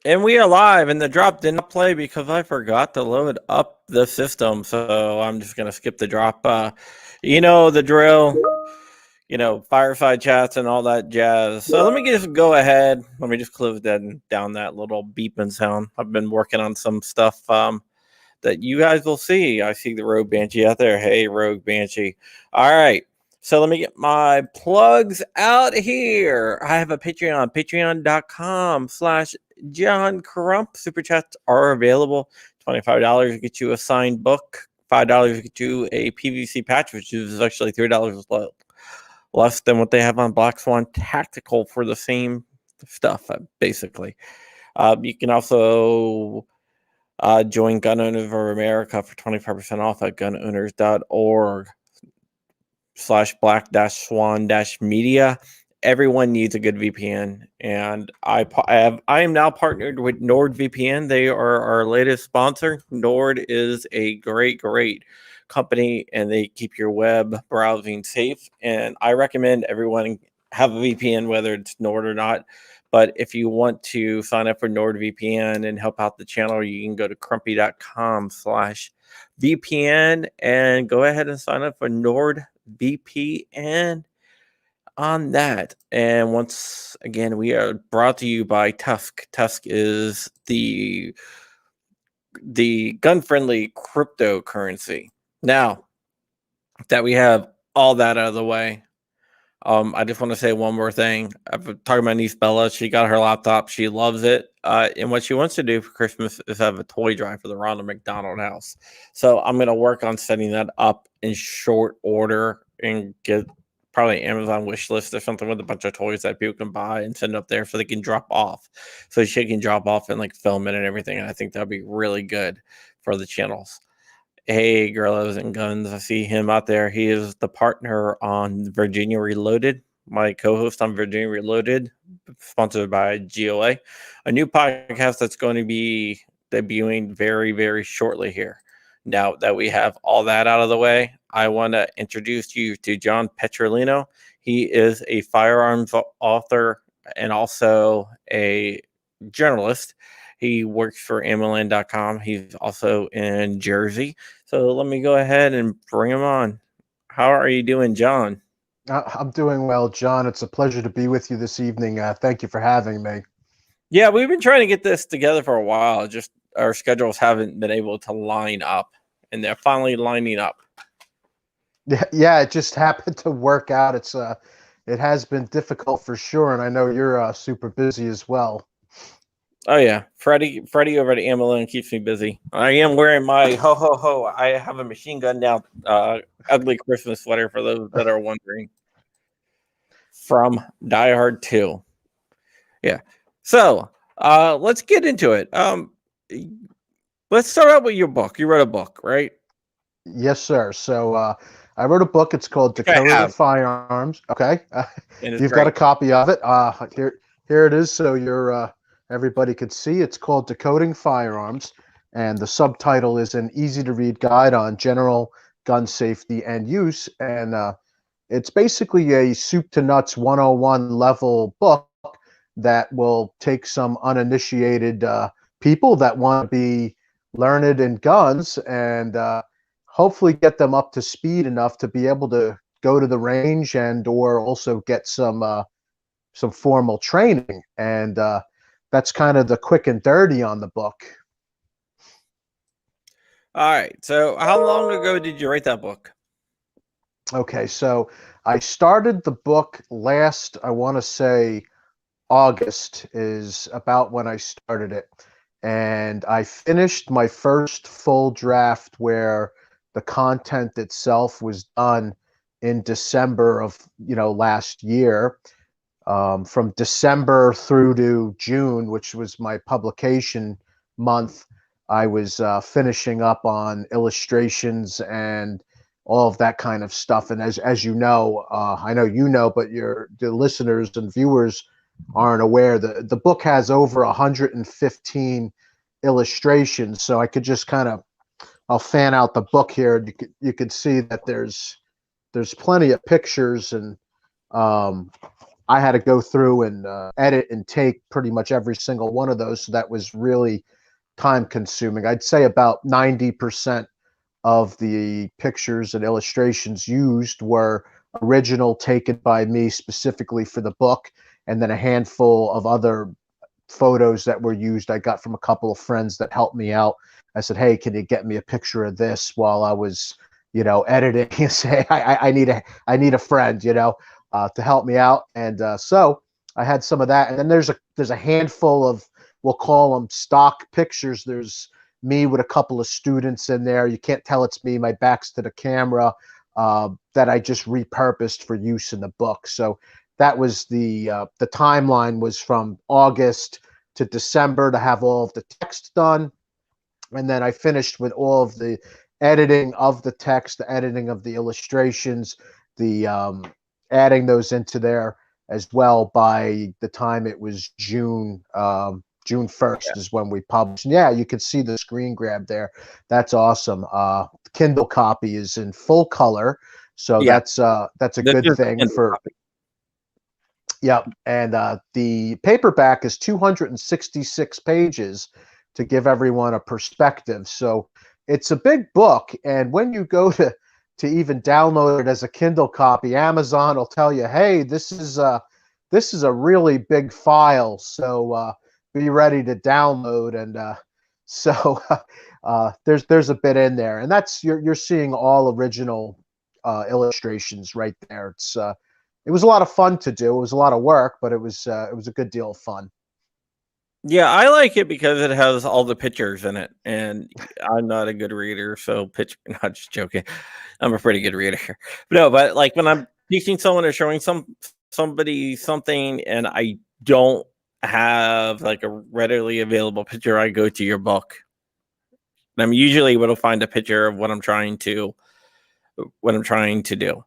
And we are live, and the drop did not play because I forgot to load up the system. So I'm just going to skip the drop. You know the drill, fireside chats and all that jazz. So let me just go ahead. Let me just close down that little beeping sound. I've been working on some stuff that you guys will see. I see the Rogue Banshee out there. Hey, Rogue Banshee. All right. So let me get my plugs out here. I have a Patreon, patreon.com/John Crump. Super chats are available. $25 get you a signed book. $5 get you a PVC patch, which is actually $3 less than what they have on Black Swan Tactical for the same stuff, basically. You can also join Gun Owners of America for 25% off at gunowners.org/black-swan-media. Everyone needs a good VPN, and I am now partnered with NordVPN. They are our latest sponsor. Nord is a great company, and they keep your web browsing safe. And I recommend everyone have a VPN, whether it's Nord or not. But if you want to sign up for NordVPN and help out the channel, you can go to crumpy.com/VPN and go ahead and sign up for NordVPN on that. And once again, we are brought to you by Tusk. Tusk is the gun-friendly cryptocurrency. Now that we have all that out of the way, I just want to say one more thing. I've been talking to my niece Bella. She got her laptop. She loves it. And what she wants to do for Christmas is have a toy drive for the Ronald McDonald House. So I'm going to work on setting that up in short order and get probably Amazon wish list or something with a bunch of toys that people can buy and send up there so they can drop off. So she can drop off and like film it and everything. And I think that'd be really good for the channels. Hey, Gorillas and Guns. I see him out there. He is the partner on Virginia Reloaded, my co host on Virginia Reloaded, sponsored by GOA, a new podcast that's going to be debuting very, very shortly here. Now that we have all that out of the way, I want to introduce you to John Petrolino. He is a firearms author and also a journalist. He works for AmmoLand.com. He's also in Jersey. So let me go ahead and bring him on. How are you doing, John? I'm doing well, John. It's a pleasure to be with you this evening. Thank you for having me. Yeah, we've been trying to get this together for a while. Just our schedules haven't been able to line up, and they're finally lining up. Yeah, it just happened to work out. It has been difficult for sure, and I know you're super busy as well. Oh yeah, Freddie over at AmmoLand keeps me busy. I am wearing my ho ho ho. I have a machine gun now. Ugly Christmas sweater for those that are wondering. From Die Hard 2. Yeah. So let's get into it. Let's start out with your book. You wrote a book, right? Yes, sir. So I wrote a book. It's called Decoding Firearms. Okay. If you've got a copy of it, here it is. So everybody could see. It's called Decoding Firearms, and the subtitle is An Easy to Read Guide on General Gun Safety and Use. And it's basically a soup to nuts 101 level book that will take some uninitiated people that want to be learned in guns and hopefully get them up to speed enough to be able to go to the range and or also get some formal training. And that's kind of the quick and dirty on the book. All right. So how long ago did you write that book? Okay, so I started the book last, I want to say August is about when I started it. And I finished my first full draft where the content itself was done in December of last year. From December through to June, which was my publication month, I was finishing up on illustrations and all of that kind of stuff. And as you know, I know you know, but the listeners and viewers aren't aware, the book has over 115 illustrations. So I could just I'll fan out the book here. You could see that there's plenty of pictures and I had to go through and edit and take pretty much every single one of those. So that was really time consuming. I'd say about 90% of the pictures and illustrations used were original, taken by me specifically for the book, and then a handful of other photos that were used I got from a couple of friends that helped me out. I said, hey, can you get me a picture of this while I was, editing? And say, I need a friend, to help me out. And so I had some of that. And then there's a handful of, we'll call them stock pictures. There's me with a couple of students in there. You can't tell it's me. My back's to the camera, that I just repurposed for use in the book. So that was the timeline was from August to December to have all of the text done. And then I finished with all of the editing of the text, the editing of the illustrations, the adding those into there as well by the time it was June. June 1st is when we published. And yeah, you can see the screen grab there. That's awesome. The Kindle copy is in full color, so that's a good thing for. Yep, and the paperback is 266 pages to give everyone a perspective. So it's a big book, and when you go to even download it as a Kindle copy, Amazon will tell you, "Hey, this is a really big file, so be ready to download." And so there's a bit in there, and that's you're seeing all original illustrations right there. It was a lot of fun to do. It was a lot of work, but it was a good deal of fun. Yeah, I like it because it has all the pictures in it, and I'm not a good reader, so not just joking. I'm a pretty good reader. No, but like when I'm teaching someone or showing somebody something and I don't have like a readily available picture, I go to your book. And I'm usually able to find a picture of what I'm trying to do.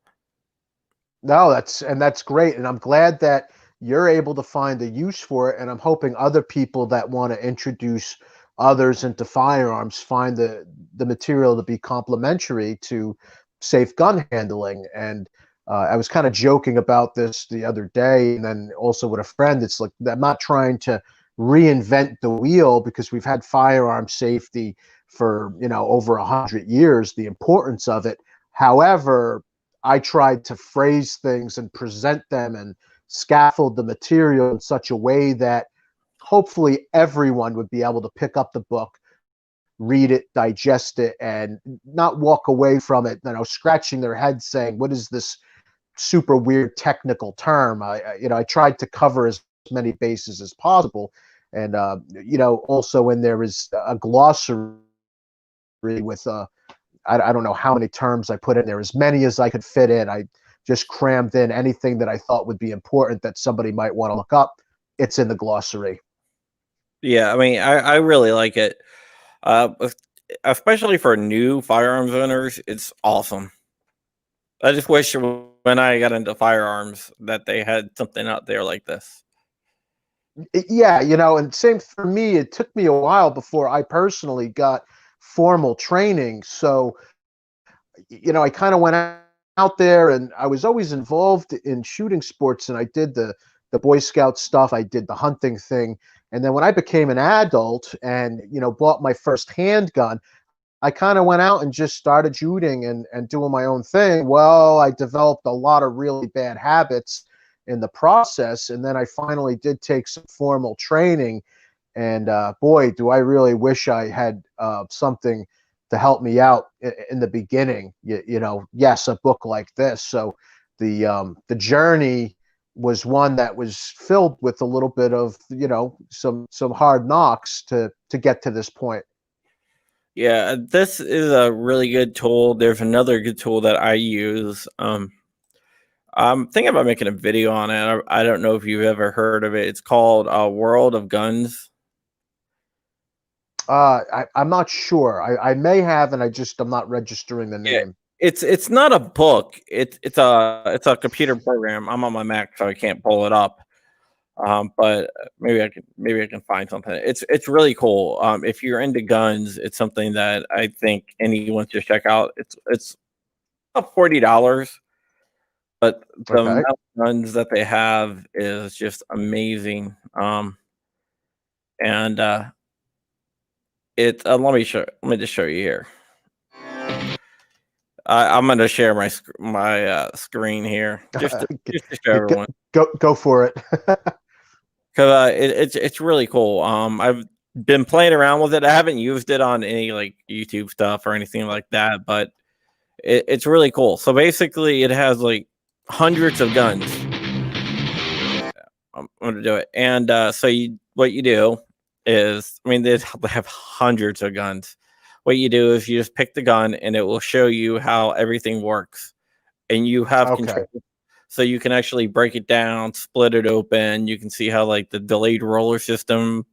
No, that's great, and I'm glad that you're able to find a use for it, and I'm hoping other people that want to introduce others into firearms find the material to be complementary to safe gun handling. And I was kind of joking about this the other day, and then also with a friend. It's like I'm not trying to reinvent the wheel because we've had firearm safety for over 100 years. The importance of it, however. I tried to phrase things and present them and scaffold the material in such a way that hopefully everyone would be able to pick up the book, read it, digest it, and not walk away from it, scratching their head saying, "What is this super weird technical term?" I tried to cover as many bases as possible, and also in there is a glossary with I don't know how many terms I put in there, as many as I could fit in. I just crammed in anything that I thought would be important that somebody might want to look up. It's in the glossary. Yeah, I mean, I really like it. Especially for new firearms owners, it's awesome. I just wish when I got into firearms that they had something out there like this. Yeah, and same for me. It took me a while before I personally got formal training. So, I kind of went out there, and I was always involved in shooting sports, and I did the Boy Scout stuff. I did the hunting thing. And then when I became an adult and, bought my first handgun, I kind of went out and just started shooting and doing my own thing. Well, I developed a lot of really bad habits in the process. And then I finally did take some formal training. And boy, do I really wish I had something to help me out in the beginning. Yes, a book like this. So the journey was one that was filled with a little bit of some hard knocks to get to this point. Yeah, this is a really good tool. There's another good tool that I use. I'm thinking about making a video on it. I don't know if you've ever heard of it. It's called World of Guns. I'm not sure. I may have, and I'm not registering the Yeah, name. it's not a book. It's a computer program. I'm on my Mac, so I can't pull it up. But maybe I can find something. It's really cool. If you're into guns, it's something that I think anyone should check out. It's about $40, but the amount Okay. of guns that they have is just amazing. And let me just show you here. I'm going to share my screen here just to show Go, everyone. go for it. Cause it's really cool. I've been playing around with it. I haven't used it on any like YouTube stuff or anything like that, but it's really cool. So basically, it has like hundreds of guns. I'm gonna do it, and so what you do is, I mean, they have hundreds of guns. What you do is you just pick the gun, and it will show you how everything works, and you have Okay. control. So you can actually break it down, split it open. You can see how like the delayed roller system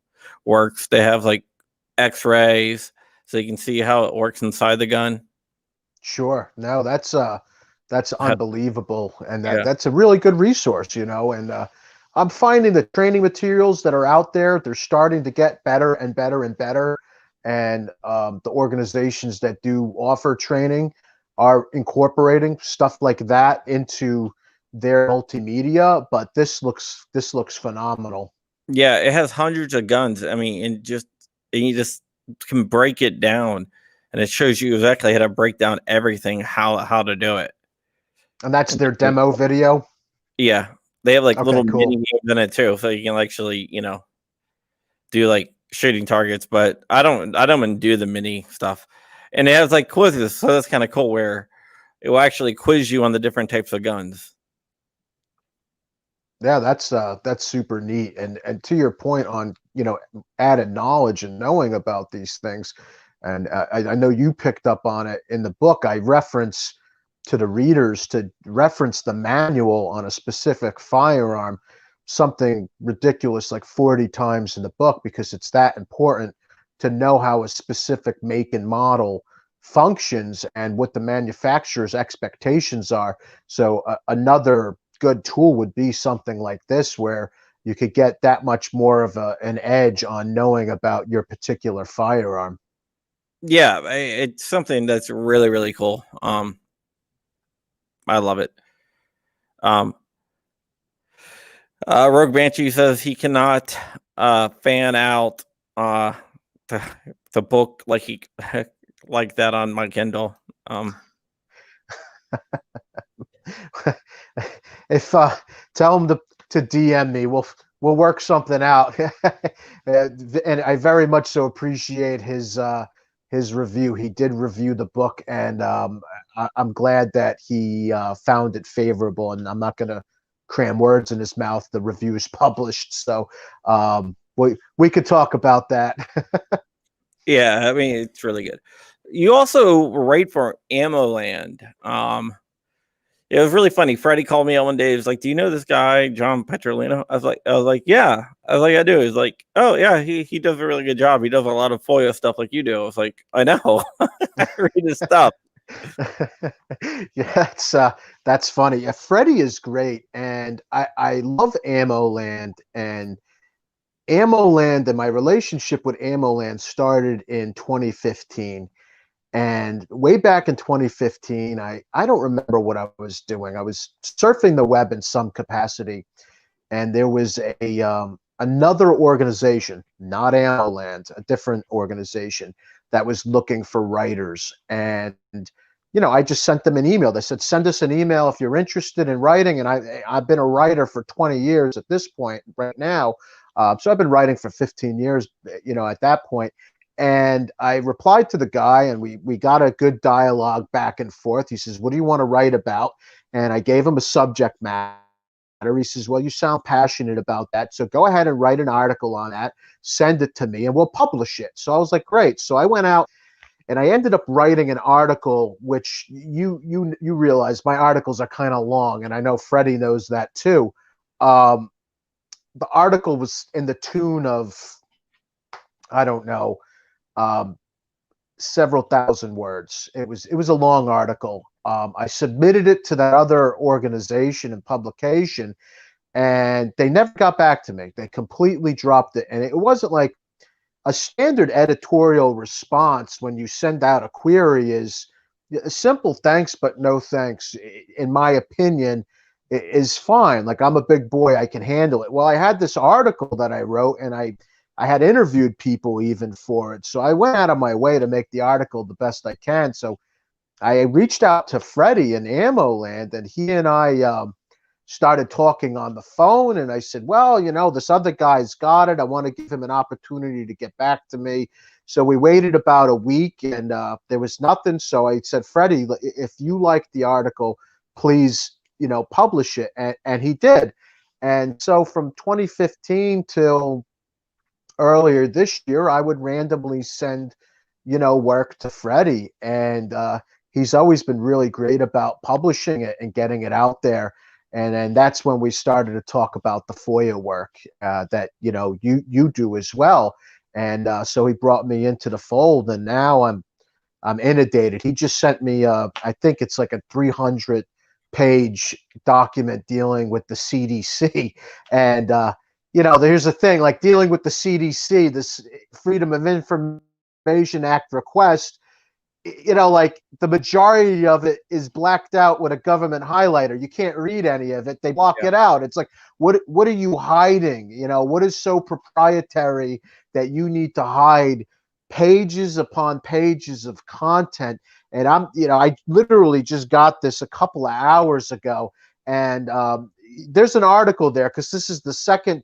works. They have like X-rays, so you can see how it works inside the gun. Sure. No, that's Ha- unbelievable, and Yeah, that's a really good resource, and I'm finding the training materials that are out there, they're starting to get better and better and better, and the organizations that do offer training are incorporating stuff like that into their multimedia, but this looks phenomenal. yeah. It has hundreds of guns. I mean, and you just can break it down, and it shows you exactly how to break down everything, how to do it. And that's It's their really demo cool. video. Yeah, they have like Okay, little mini cool. games in it too, so you can actually do like shooting targets, but I don't even do the mini stuff. And it has like quizzes, so that's kind of cool where it will actually quiz you on the different types of guns. Yeah, that's super neat. And to your point on, added knowledge and knowing about these things, and I know you picked up on it in the book. I reference to the readers to reference the manual on a specific firearm, something ridiculous like 40 times in the book because it's that important to know how a specific make and model functions and what the manufacturer's expectations are. So another good tool would be something like this where you could get that much more of an edge on knowing about your particular firearm. Yeah, it's something that's really really cool. I love it. Um, Rogue Banshee says he cannot fan out uh the the book like he like that on my Kindle. If tell him to DM me, we'll work something out. And I very much so appreciate his review. He did review the book, and I'm glad that he found it favorable. And I'm not going to cram words in his mouth. The review is published, so we could talk about that. Yeah, I mean it's really good. You also write for AmmoLand. It was really funny. Freddie called me out one day. He was like, "Do you know this guy, John Petrolino?" I was like, "Yeah." I was like, "I do." He's like, "Oh yeah, he does a really good job. He does a lot of FOIA stuff like you do." I was like, "I know." I read his stuff. Yeah, that's funny. Yeah, Freddie is great, and I love AmmoLand, and AmmoLand and my relationship with AmmoLand started in 2015. And way back in 2015, I don't remember what I was doing. I was surfing the web in some capacity, and there was another organization, not AmmoLand, a different organization that was looking for writers. And I just sent them an email. They said, "Send us an email if you're interested in writing." And I've been a writer for 20 years at this point right now. So I've been writing for 15 years, at that point. And I replied to the guy, and we got a good dialogue back and forth. He says, "What do you want to write about?" And I gave him a subject matter. He says, "Well, you sound passionate about that, so go ahead and write an article on that, send it to me, and we'll publish it." So I was like, "Great." So I went out and I ended up writing an article, which you realize my articles are kind of long, and I know Freddie knows that too. Um, the article was in the tune of, I don't know, um, several thousand words. It was a long article. I submitted it to that other organization and publication, and they never got back to me. They completely dropped it, and it wasn't like a standard editorial response when you send out a query is a simple thanks but no thanks. In my opinion, is fine. Like, I'm a big boy, I can handle it. Well, I had this article that I wrote, and I had interviewed people even for it. So I went out of my way to make the article the best I can. So I reached out to Freddie in AmmoLand, and he and I started talking on the phone. And I said, well, this other guy's got it. I want to give him an opportunity to get back to me. So we waited about a week, and there was nothing. So I said, Freddie, if you like the article, please, publish it. And he did. And so from 2015 till earlier this year, I would randomly send, work to Freddie. And he's always been really great about publishing it and getting it out there. And then that's when we started to talk about the FOIA work that, you do as well. And so he brought me into the fold, and now I'm inundated. He just sent me, I think it's like a 300-page document dealing with the CDC. And, here's the thing, like, dealing with the CDC, this Freedom of Information Act request, like, the majority of it is blacked out with a government highlighter. You can't read any of it. They block it out. It's like, what are you hiding? What is so proprietary that you need to hide pages upon pages of content? And I literally just got this a couple of hours ago, and there's an article there, because this is the second,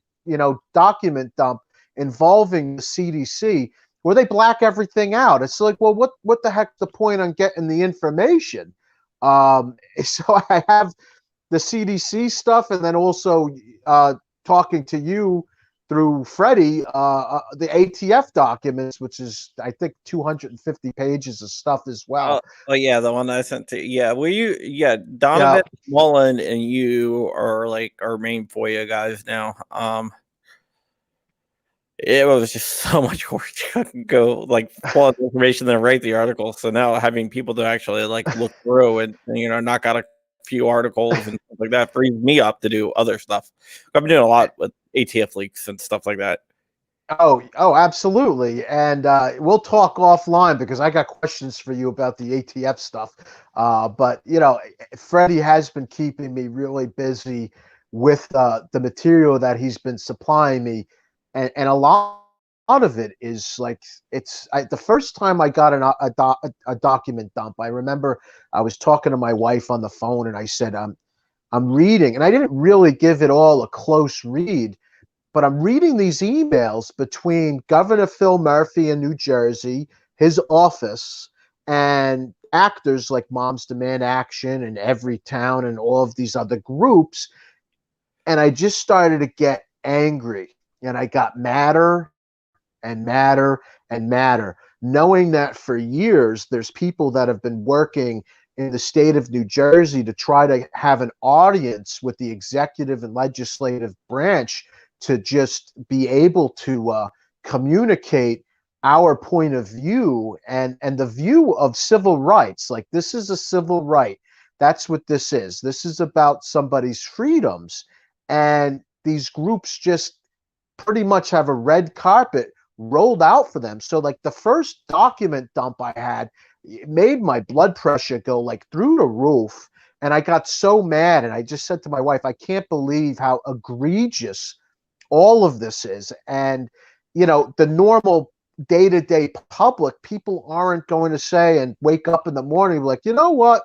document dump involving the CDC, where they black everything out. It's like, well, what the heck's the point on getting the information? So I have the CDC stuff, and then also talking to you through Freddie, the ATF documents, which is, I think, 250 pages of stuff as well. Oh yeah, the one I sent to you. Yeah, Donovan, Mullen, and you are like our main FOIA guys now. It was just so much work to go like pull out the information, then write the article. So now having people to actually like look through and knock out a few articles and stuff like that frees me up to do other stuff. I've been doing a lot with ATF leaks and stuff like that. Oh, absolutely. And we'll talk offline, because I got questions for you about the ATF stuff. But Freddie has been keeping me really busy with the material that he's been supplying me, and a lot of it is like, the first time I got a document dump, I remember I was talking to my wife on the phone, and I said, I'm reading, and I didn't really give it all a close read, but I'm reading these emails between Governor Phil Murphy in New Jersey, his office, and actors like Moms Demand Action and Everytown and all of these other groups. And I just started to get angry, and I got madder and madder and madder, knowing that for years there's people that have been working in the state of New Jersey to try to have an audience with the executive and legislative branch to just be able to communicate our point of view and the view of civil rights. Like, this is a civil right. That's what this is. This is about somebody's freedoms. And these groups just pretty much have a red carpet rolled out for them. So, like, the first document dump I had, it made my blood pressure go like through the roof. And I got so mad. And I just said to my wife, I can't believe how egregious all of this is. And, the normal day-to-day public, people aren't going to say and wake up in the morning like, you know what,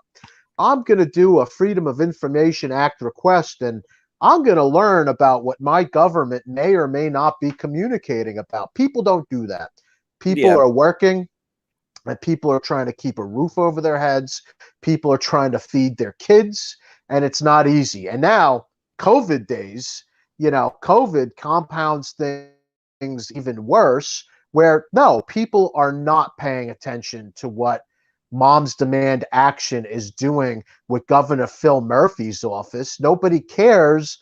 I'm going to do a Freedom of Information Act request, and I'm going to learn about what my government may or may not be communicating about. People don't do that. People are working, and people are trying to keep a roof over their heads. People are trying to feed their kids, and it's not easy. And now, COVID days, COVID compounds things even worse, where no, people are not paying attention to what Moms Demand Action is doing with Governor Phil Murphy's office. Nobody cares,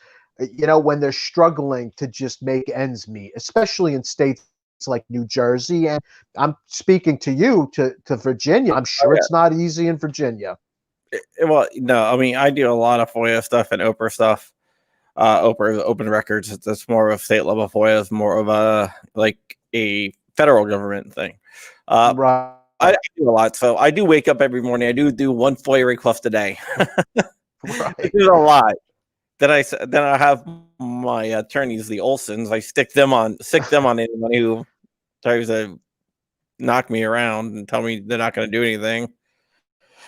when they're struggling to just make ends meet, especially in states like New Jersey. And I'm speaking to you, to Virginia. I'm sure it's not easy in Virginia. Well, no, I mean, I do a lot of FOIA stuff and Oprah stuff. Oprah open records. That's more of a state level FOIA. It's more of a federal government thing. Right. I do a lot. So I do wake up every morning. I do one FOIA request a day. Right. Which is a lot. then I have my attorneys, the Olsons. I stick them on anyone who tries to knock me around and tell me they're not going to do anything.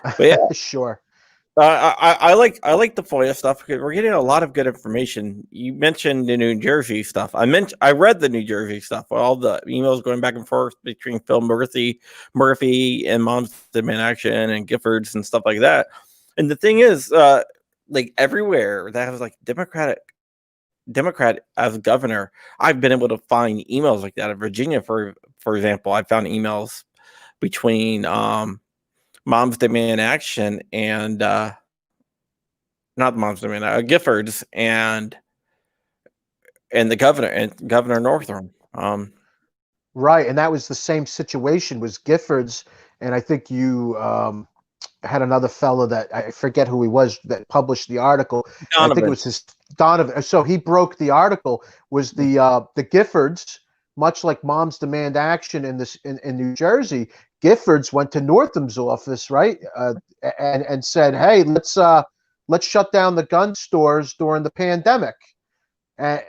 But yeah, Sure. I like the FOIA stuff because we're getting a lot of good information. You mentioned the New Jersey stuff. I read the New Jersey stuff. All the emails going back and forth between Phil Murphy and Moms Demand Action and Giffords and stuff like that. And the thing is, like everywhere that has like Democrat as governor, I've been able to find emails like that. In Virginia, for example, I found emails between Moms Demand Action and not Moms Demand Giffords and the governor and Governor Northam. Right, and that was the same situation. Was Giffords, and I think you had another fellow that I forget who he was that published the article. And I think it Donovan. was his Donovan. So he broke the article. Was the Giffords, much like Moms Demand Action in New Jersey? Giffords went to Northam's office, right, and said, "Hey, let's shut down the gun stores during the pandemic." And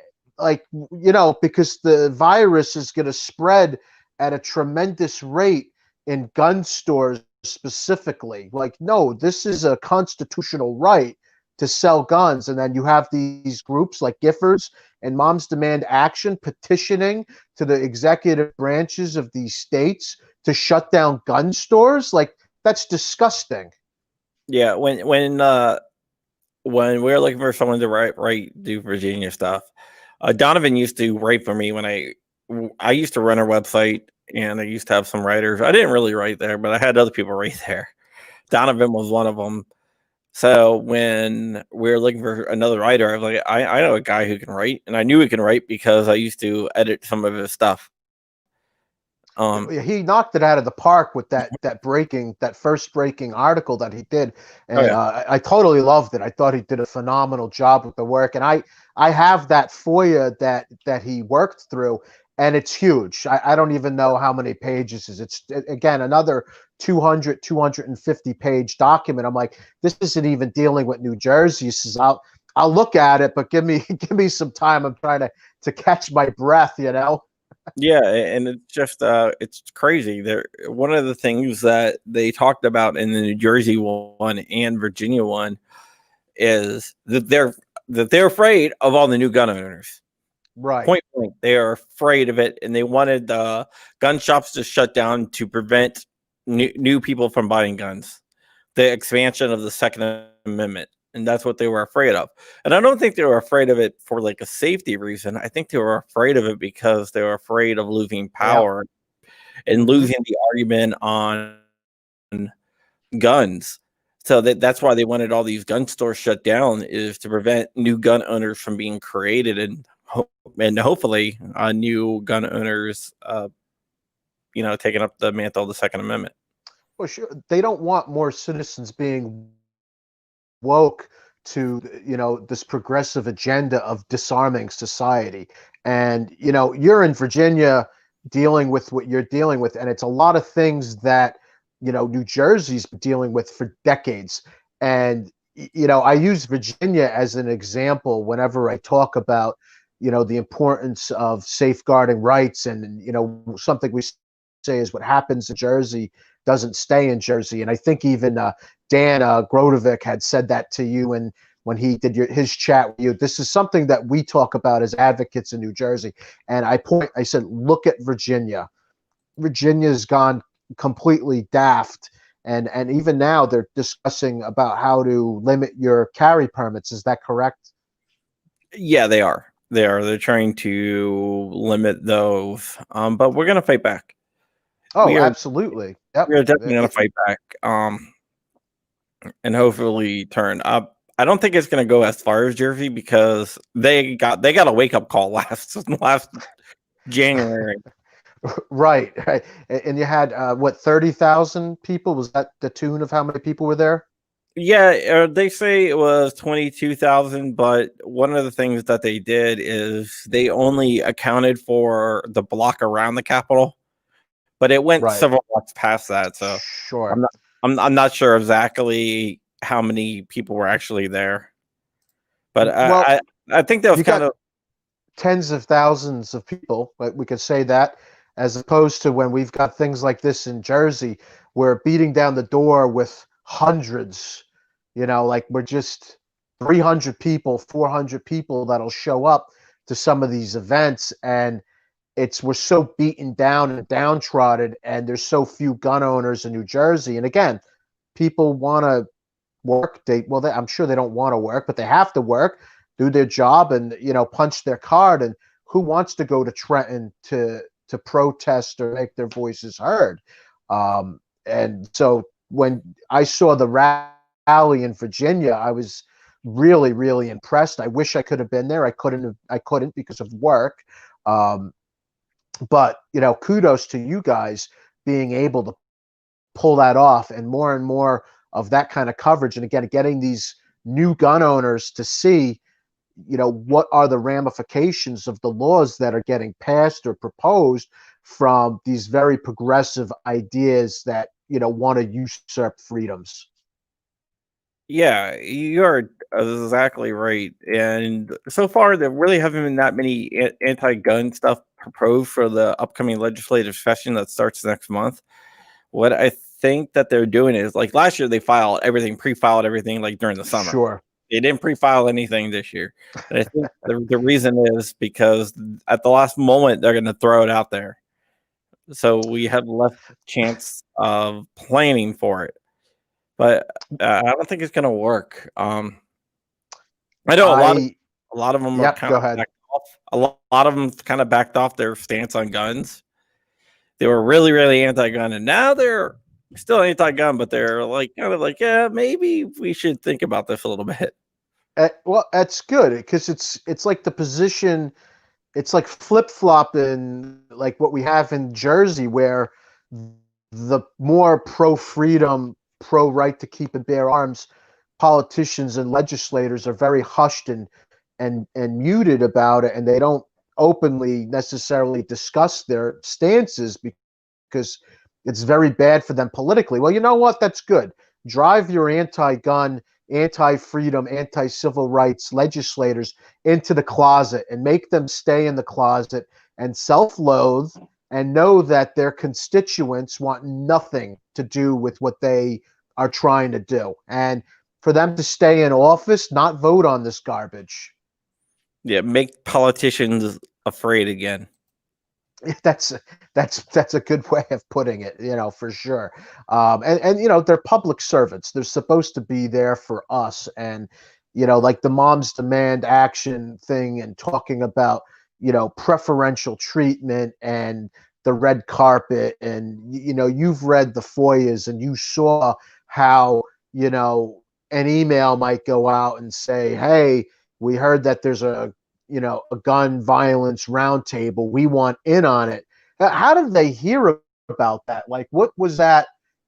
because the virus is going to spread at a tremendous rate in gun stores specifically. Like, no, this is a constitutional right to sell guns. And then you have these groups like Giffords and Moms Demand Action petitioning to the executive branches of these states to shut down gun stores. Like, that's disgusting. Yeah, when we were looking for someone to do Virginia stuff, Donovan used to write for me when I used to run our website, and I used to have some writers. I didn't really write there, but I had other people write there. Donovan was one of them. So when we were looking for another writer, I was like, I know a guy who can write, and I knew he can write because I used to edit some of his stuff. He knocked it out of the park with that first breaking article that he did, Oh and yeah, I totally loved it. I thought he did a phenomenal job with the work, and I have that FOIA that he worked through, and it's huge. I don't even know how many pages is. It's again another 250 page document. I'm like, this isn't even dealing with New Jersey. He says, I'll look at it, but give me some time. I'm trying to catch my breath, you know. yeah, and it's just it's crazy. There, one of the things that they talked about in the New Jersey one and Virginia one is that they're afraid of all the new gun owners. Right. Point blank, they are afraid of it, and they wanted the gun shops to shut down to prevent new people from buying guns. The expansion of the Second Amendment, and that's what they were afraid of. And I don't think they were afraid of it for like a safety reason. I think they were afraid of it because they were afraid of losing Yeah. power and Mm-hmm. losing the argument on guns. So that's why they wanted all these gun stores shut down, is to prevent new gun owners from being created, and hopefully new gun owners taking up the mantle of the Second Amendment. Well, sure. They don't want more citizens being woke to this progressive agenda of disarming society. And you're in Virginia dealing with what you're dealing with, and it's a lot of things that New Jersey's been dealing with for decades. And I use Virginia as an example whenever I talk about the importance of safeguarding rights. And something we say is what happens in Jersey doesn't stay in Jersey. And I think even Dan Grodovic had said that to you, and when he did his chat with you. This is something that we talk about as advocates in New Jersey. And I said, look at Virginia. Virginia's gone completely daft. And even now they're discussing about how to limit your carry permits. Is that correct? Yeah, they are. They're trying to limit those, but we're gonna fight back. Oh, We are absolutely. Yep. we are definitely gonna fight back. And hopefully turn up. I don't think it's gonna go as far as Jersey because they got a wake up call last January. Right, right. And you had what, 30,000 people? Was that the tune of how many people were there? Yeah, they say it was 22,000, but one of the things that they did is they only accounted for the block around the Capitol, but it went Right. several blocks past that. So I'm Sure. not I'm not sure exactly how many people were actually there. But Well, I think that was you kind got of tens of thousands of people, but we could say that, as opposed to when we've got things like this in Jersey, we're beating down the door with hundreds, like we're just 300 people, 400 people that'll show up to some of these events. And we're so beaten down and downtrodden, and there's so few gun owners in New Jersey. And again, people want to work. I'm sure they don't want to work, but they have to work, do their job, and punch their card. And who wants to go to Trenton to protest or make their voices heard? And so when I saw the rally in Virginia, I was really, really impressed. I wish I could have been there. I couldn't because of work. But kudos to you guys being able to pull that off, and more of that kind of coverage. And again, getting these new gun owners to see, what are the ramifications of the laws that are getting passed or proposed from these very progressive ideas that, want to usurp freedoms. yeah, you're exactly right. And so far, there really haven't been that many anti-gun stuff proposed for the upcoming legislative session that starts next month. What I think that they're doing is like last year, they pre-filed everything like during the summer. Sure. They didn't pre-file anything this year. And I think the reason is because at the last moment, they're going to throw it out there. So we have less chance of planning for it. But I don't think it's going to work. I know I a lot of them are Yep, kind go of ahead. backed off. A lot of them kind of backed off their stance on guns. They were really, really anti-gun, and now they're still anti-gun, but they're like kind of like, yeah, maybe we should think about this a little bit. Well, that's good because it's like the position. It's like flip flopping, like what we have in Jersey, where the more pro freedom, pro right to keep and bear arms politicians and legislators are very hushed and muted about it, and they don't openly necessarily discuss their stances because it's very bad for them politically. Well, you know what? That's good. Drive your anti-gun, anti-freedom, anti-civil rights legislators into the closet and make them stay in the closet and self-loathe and know that their constituents want nothing to do with what they are trying to do. And for them to stay in office, not vote on this garbage. Yeah, make politicians afraid again. That's that's a good way of putting it, for sure. And they're public servants. They're supposed to be there for us, and like the Moms Demand Action thing, and talking about preferential treatment and the red carpet, and you've read the FOIAs, and you saw how an email might go out and say, "Hey, we heard that there's a gun violence roundtable. We want in on it." How did they hear about that? Like, what was that?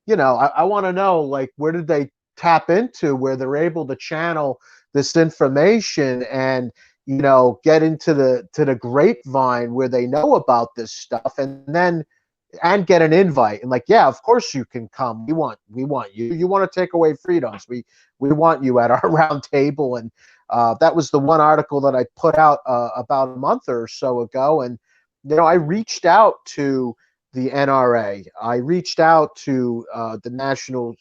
I want to know, like, where did they tap into where they're able to channel this information and, get into the grapevine where they know about this stuff, and get an invite, and like, yeah, of course you can come. We want you. You want to take away freedoms. We want you at our round table. And that was the one article that I put out about a month or so ago. And I reached out to the NRA. I reached out to the National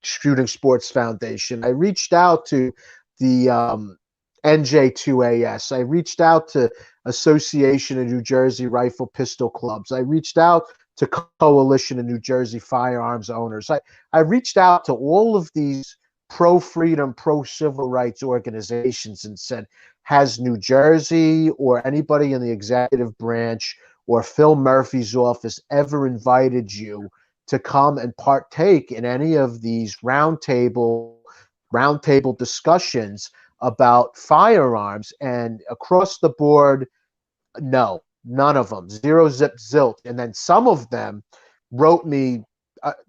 Shooting Sports Foundation. I reached out to the NJ2AS. I reached out to Association of New Jersey Rifle Pistol Clubs. I reached out to Coalition of New Jersey Firearms Owners. I reached out to all of these pro-freedom, pro-civil rights organizations and said, has New Jersey or anybody in the executive branch or Phil Murphy's office ever invited you to come and partake in any of these roundtable discussions about firearms? And across the board, no, none of them. Zero, zip, zilt. And then some of them wrote me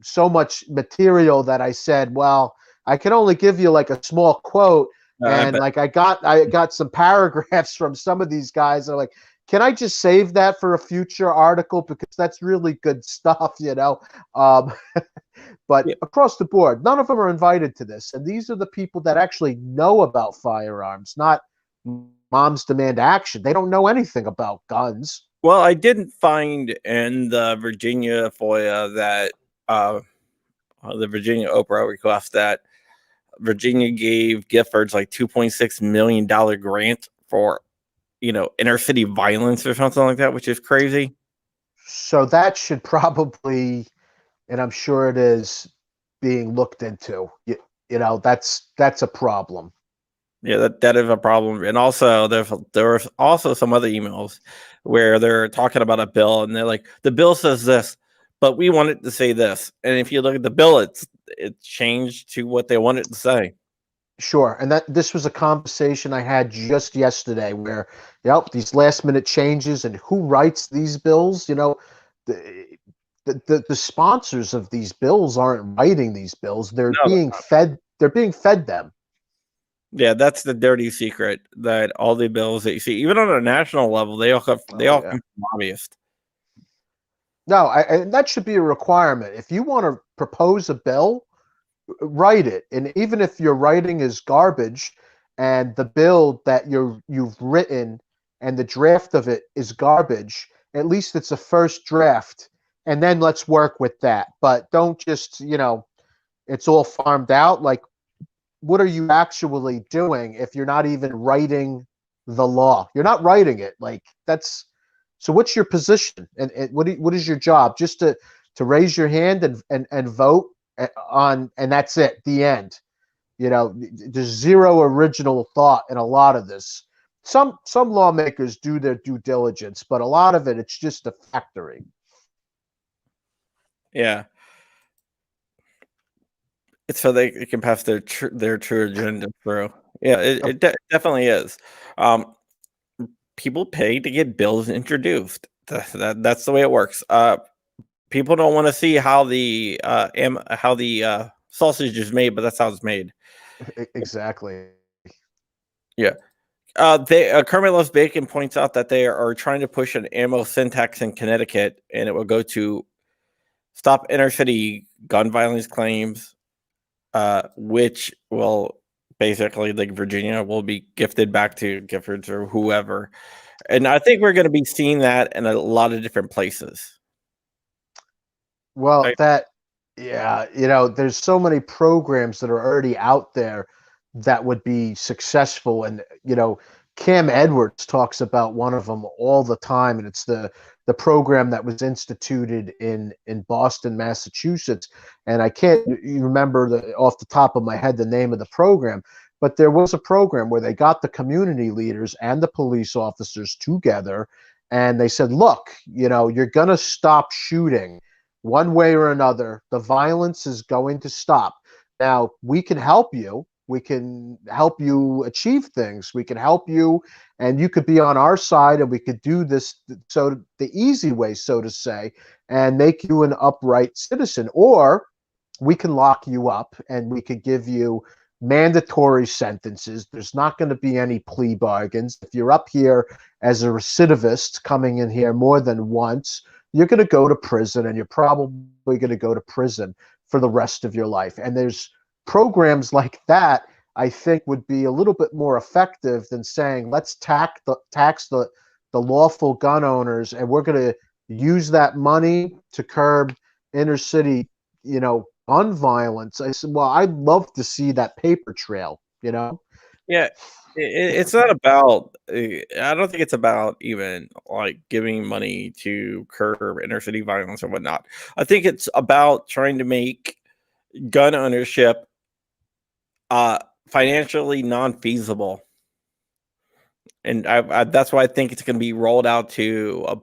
so much material that I said, well, I can only give you like a small quote. And like I got some paragraphs from some of these guys that are like, can I just save that for a future article because that's really good stuff, you know? Um, but Yeah. across the board, none of them are invited to this, and these are the people that actually know about firearms, not moms demand action. They don't know anything about guns. Well, I didn't find in the Virginia FOIA that uh, the Virginia Oprah request that Virginia gave Giffords like $2.6 million grant for inner city violence or something like that, which is crazy. So that should probably, and I'm sure it is being looked into. You know, that's a problem. Yeah, that is a problem. And also there was also some other emails where they're talking about a bill and they're like, the bill says this, but we want it to say this. And if you look at the bill, it's changed to what they want it to say. Sure. And that this was a conversation I had just yesterday where, yep, these last minute changes and who writes these bills, you know, the, the sponsors of these bills aren't writing these bills. No, They're being fed them. yeah, that's the dirty secret that all the bills that you see, even on a national level, they Oh all yeah. come from lobbyists. No, and that should be a requirement. If you want to propose a bill, write it. And even if your writing is garbage and the bill that you've written and the draft of it is garbage, at least it's a first draft. And then let's work with that. But don't just, you know, it's all farmed out. Like, what are you actually doing if you're not even writing the law? You're not writing it. Like, that's so what's your position? And what is your job? Just to raise your hand and vote on, and that's it, the end. You know, there's zero original thought in a lot of this. Some lawmakers do their due diligence, but a lot of it's just a factory. Yeah, it's so they can pass their true agenda through. Yeah, definitely is. Um, People pay to get bills introduced. That's the way it works. People don't want to see how the sausage is made, but that's how it's made. Exactly. Yeah. Kermit Loves Bacon points out that they are trying to push an ammo syntax in Connecticut, and it will go to stop inner city gun violence claims, which will basically, like Virginia, will be gifted back to Giffords or whoever. And I think we're going to be seeing that in a lot of different places. Well, that, yeah, you know, there's so many programs that are already out there that would be successful. And, you know, Cam Edwards talks about one of them all the time, and it's the program that was instituted in Boston, Massachusetts. And I can't remember off the top of my head the name of the program, but there was a program where they got the community leaders and the police officers together, and they said, look, you know, you're going to stop shooting one way or another. The violence is going to stop. Now, we can help you. We can help you achieve things. We can help you, and you could be on our side, and we could do this so the easy way, so to say, and make you an upright citizen. Or we can lock you up and we could give you mandatory sentences. There's not going to be any plea bargains. If you're up here as a recidivist coming in here more than once, you're going to go to prison, and you're probably going to go to prison for the rest of your life. And there's programs like that I think would be a little bit more effective than saying let's tax the lawful gun owners, and we're going to use that money to curb inner city, you know, gun violence. I said, well, I'd love to see that paper trail, you know. Yeah, it's not about. I don't think it's about even like giving money to curb inner city violence or whatnot. I think it's about trying to make gun ownership uh, financially non-feasible, and that's why I think it's going to be rolled out to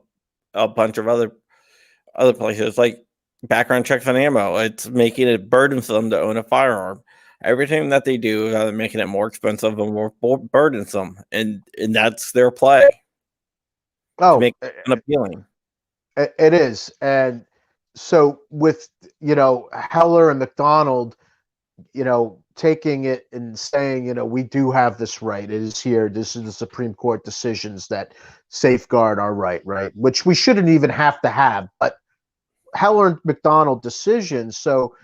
a bunch of other places, like background checks on ammo. It's making it burdensome to own a firearm. Everything that they do is either making it more expensive and more burdensome, and that's their play to Oh, make it unappealing. it is. And so with, you know, Heller and McDonald, you know, taking it and saying, we do have this right. It is here. This is the Supreme Court decisions that safeguard our right, which we shouldn't even have to have. But Heller McDonald decisions. So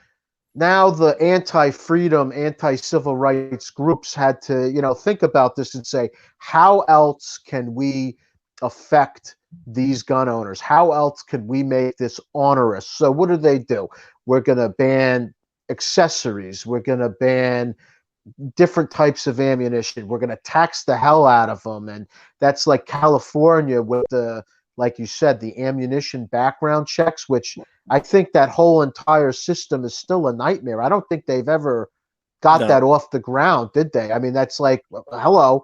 now the anti-freedom, anti-civil rights groups had to, think about this and say, how else can we affect these gun owners? How else can we make this onerous? So what do? We're going to ban accessories. We're going to ban different types of ammunition. We're going to tax the hell out of them. And that's like California with like you said, the ammunition background checks, which I think that whole entire system is still a nightmare. I don't think they've ever got No. that off the ground, did they? I mean, that's like, hello.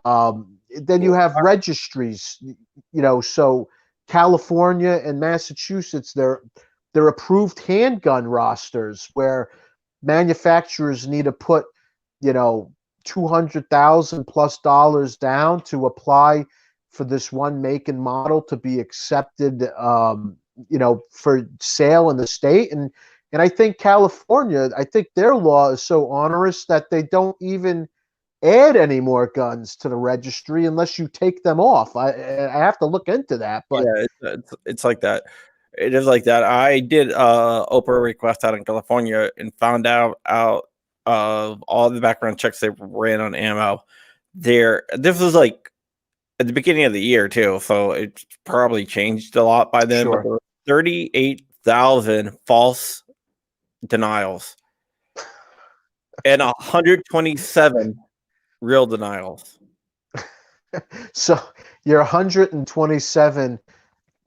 Then you have registries, so California and Massachusetts, they're approved handgun rosters where manufacturers need to put, 200,000 plus dollars down to apply for this one make and model to be accepted, for sale in the state. And I think California, I think their law is so onerous that they don't even add any more guns to the registry unless you take them off. I have to look into that, but yeah, it's like that. It is like that. I did Oprah request out in California and found out of all the background checks they ran on ammo. This was like at the beginning of the year too, so it's probably changed a lot by then. But sure. there were 38,000 false denials and 127 real denials. So your 127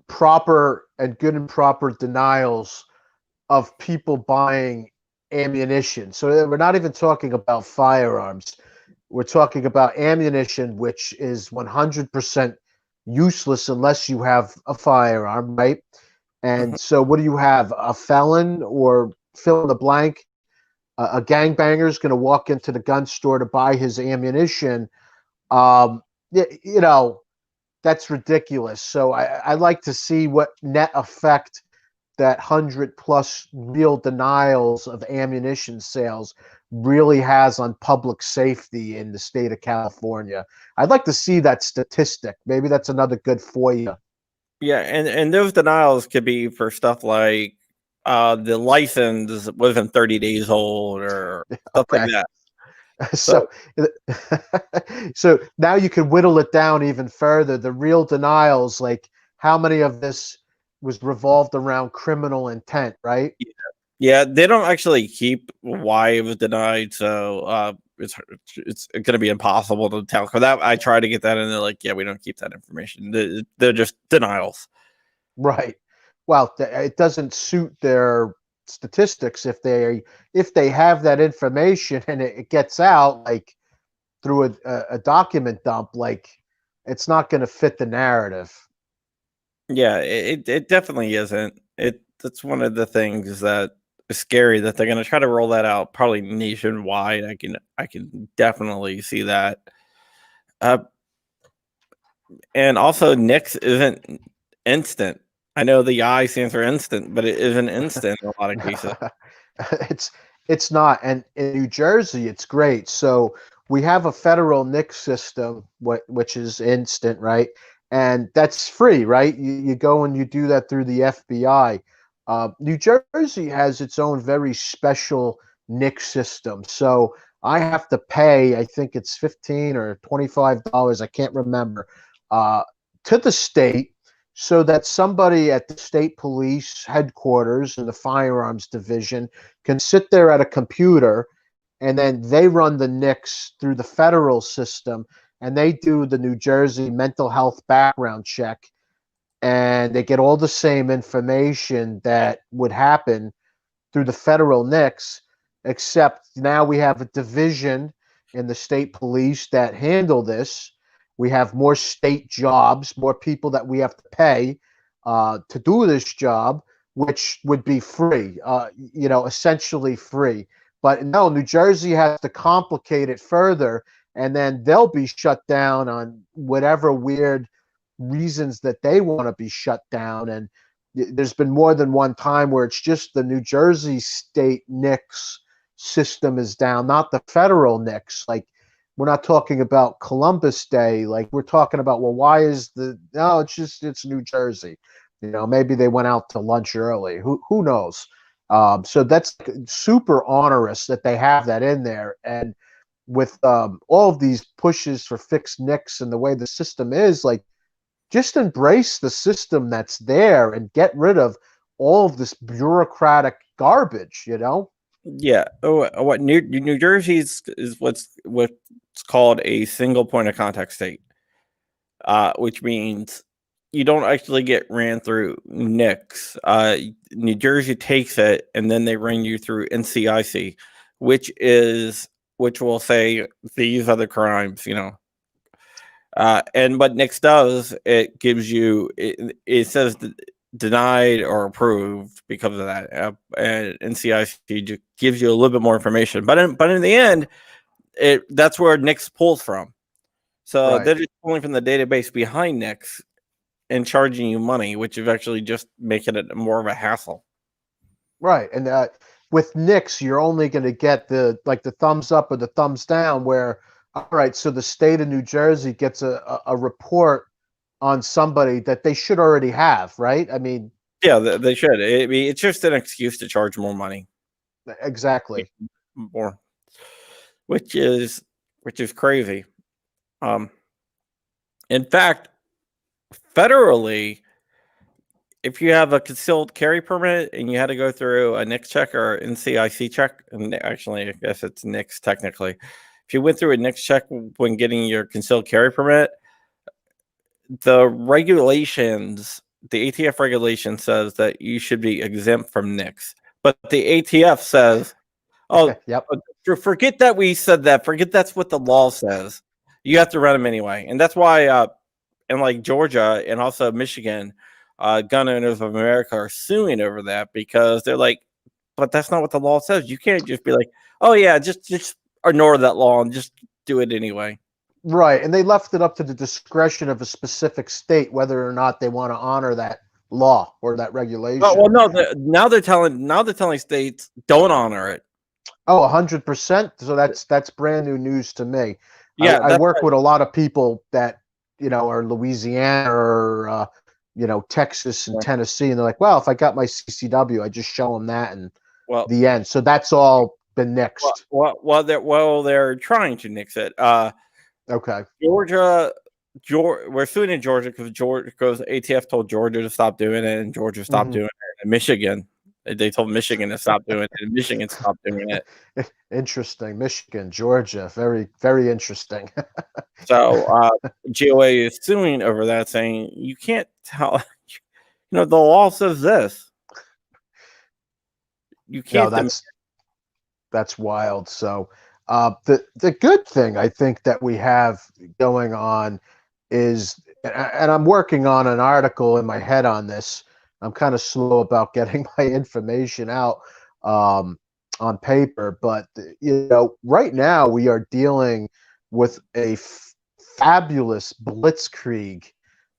proper and good and proper denials of people buying ammunition. So we're not even talking about firearms. We're talking about ammunition, which is 100% useless unless you have a firearm, right? Mhm. And so what do you have? A felon or fill in the blank? A gangbanger is going to walk into the gun store to buy his ammunition. Um, you know, that's ridiculous. So I like to see what net effect that 100 plus real denials of ammunition sales really has on public safety in the state of California. I'd like to see that statistic. Maybe that's another good for you. Yeah, and those denials could be for stuff like the license wasn't 30 days old or stuff like Okay. that. So So, so now you can whittle it down even further. The real denials, like how many of this was revolved around criminal intent, right? yeah, they don't actually keep why it was denied, so it's going to be impossible to tell. For that, I try to get that, and they're like, "Yeah, we don't keep that information. They're just denials." Right. Well, it doesn't suit their statistics if they have that information and it gets out like through a document dump, like it's not going to fit the narrative. Yeah, it definitely isn't. That's one of the things that is scary that they're going to try to roll that out probably nationwide. I can definitely see that. Uh, and also, Nix isn't instant. I know the I stands for instant, but it isn't instant in a lot of cases. it's it's not, and in New Jersey, it's great. So we have a federal NICS system, which is instant, right? And that's free, right? You go and you do that through the FBI. New Jersey has its own very special NICS system. So I have to pay, I think it's $15 or $25, I can't remember, uh, to the state so that somebody at the state police headquarters in the firearms division can sit there at a computer and then they run the NICS through the federal system and they do the New Jersey mental health background check and they get all the same information that would happen through the federal NICS, except now we have a division in the state police that handle this. We have more state jobs, more people that we have to pay to do this job, which would be free, essentially free. But no, New Jersey has to complicate it further, and then they'll be shut down on whatever weird reasons that they want to be shut down. And there's been more than one time where it's just the New Jersey state NICS system is down, not the federal NICS. Like, we're not talking about Columbus Day. Like, we're talking about, well, why is no, it's New Jersey. Maybe they went out to lunch early. Who knows? So that's super onerous that they have that in there. And with all of these pushes for fixed NICS and the way the system is, like, just embrace the system that's there and get rid of all of this bureaucratic garbage. Yeah. Oh, what New Jersey is what's called a single point of contact state, which means you don't actually get ran through NICS. New Jersey takes it and then they run you through NCIC, which will say these other crimes, and what NICS does, it gives you it says denied or approved because of that, and NCIC just gives you a little bit more information. But in the end, that's where NICS pulls from. So Right. they're just pulling from the database behind NICS and charging you money, which is actually just making it more of a hassle. Right. And with NICS, you're only going to get the thumbs up or the thumbs down. Where, all right, so the state of New Jersey gets a report on somebody that they should already have, right? I mean, yeah, they should. It's just an excuse to charge more money. Exactly. More, which is crazy. In fact, federally, if you have a concealed carry permit and you had to go through a NICS check or NCIC check, and actually, I guess it's NICS technically. If you went through a NICS check when getting your concealed carry permit, the regulations, the ATF regulation says that you should be exempt from NICS. But the ATF says, oh, Yep. Forget that we said that. Forget that's what the law says. You have to run them anyway. And that's why, in like Georgia and also Michigan, Gun Owners of America are suing over that because they're like, but that's not what the law says. You can't just be like, oh yeah, just ignore that law and just do it anyway. Right. And they left it up to the discretion of a specific state whether or not they want to honor that law or that regulation. Well, no. Now they're telling states don't honor it. Oh, 100%. So that's brand new news to me. Yeah, I work with a lot of people that are Louisiana or Texas and Tennessee, and they're like, well, if I got my CCW, I just show them that, and the end. So that's all been nixed. They're trying to nix it. Okay. Georgia, we're suing in Georgia because ATF told Georgia to stop doing it, and Georgia stopped doing it. And Michigan, they told Michigan to stop doing it, and Michigan stopped doing it. Interesting. Michigan, Georgia, very, very interesting. So GOA is suing over that, saying you can't tell. The law says this. You can't. No, that's wild. So the good thing I think that we have going on is, and I'm working on an article in my head on this. I'm kind of slow about getting my information out on paper, but right now we are dealing with a fabulous blitzkrieg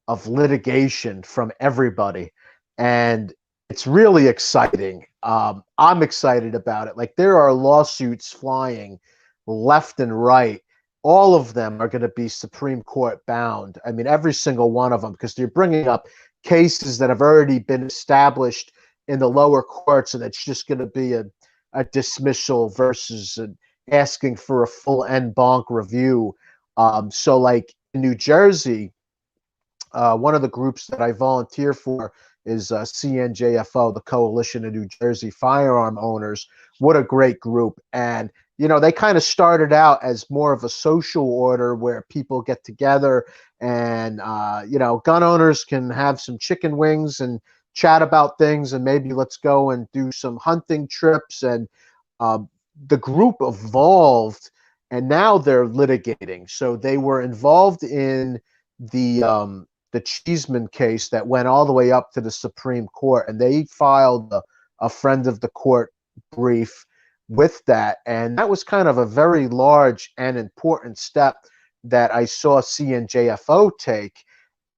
of litigation from everybody, and it's really exciting. I'm excited about it. Like, there are lawsuits flying left and right. All of them are going to be Supreme Court bound. I mean, every single one of them, because they're bringing up cases that have already been established in the lower courts, and it's just going to be a dismissal versus asking for a full en banc review. So, like in New Jersey, one of the groups that I volunteer for is CNJFO, the Coalition of New Jersey Firearm Owners. What a great group. And, they kind of started out as more of a social order where people get together and, gun owners can have some chicken wings and chat about things, and maybe let's go and do some hunting trips. And the group evolved, and now they're litigating. So they were involved in the Cheeseman case that went all the way up to the Supreme Court, and they filed a friend of the court brief with that. And that was kind of a very large and important step that I saw CNJFO take.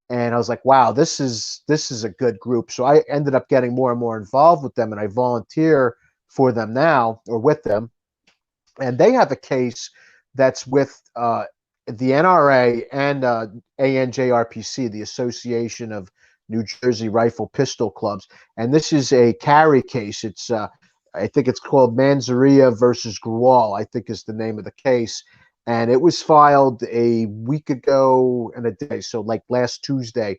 And I was like, wow, this is a good group. So I ended up getting more and more involved with them, and I volunteer for them now, or with them. and they have a case that's with the NRA and ANJRPC, the Association of New Jersey Rifle Pistol Clubs, and this is a carry case. It's I think it's called Manzaria versus Grual, I think is the name of the case, and it was filed a week ago and a day, so like last Tuesday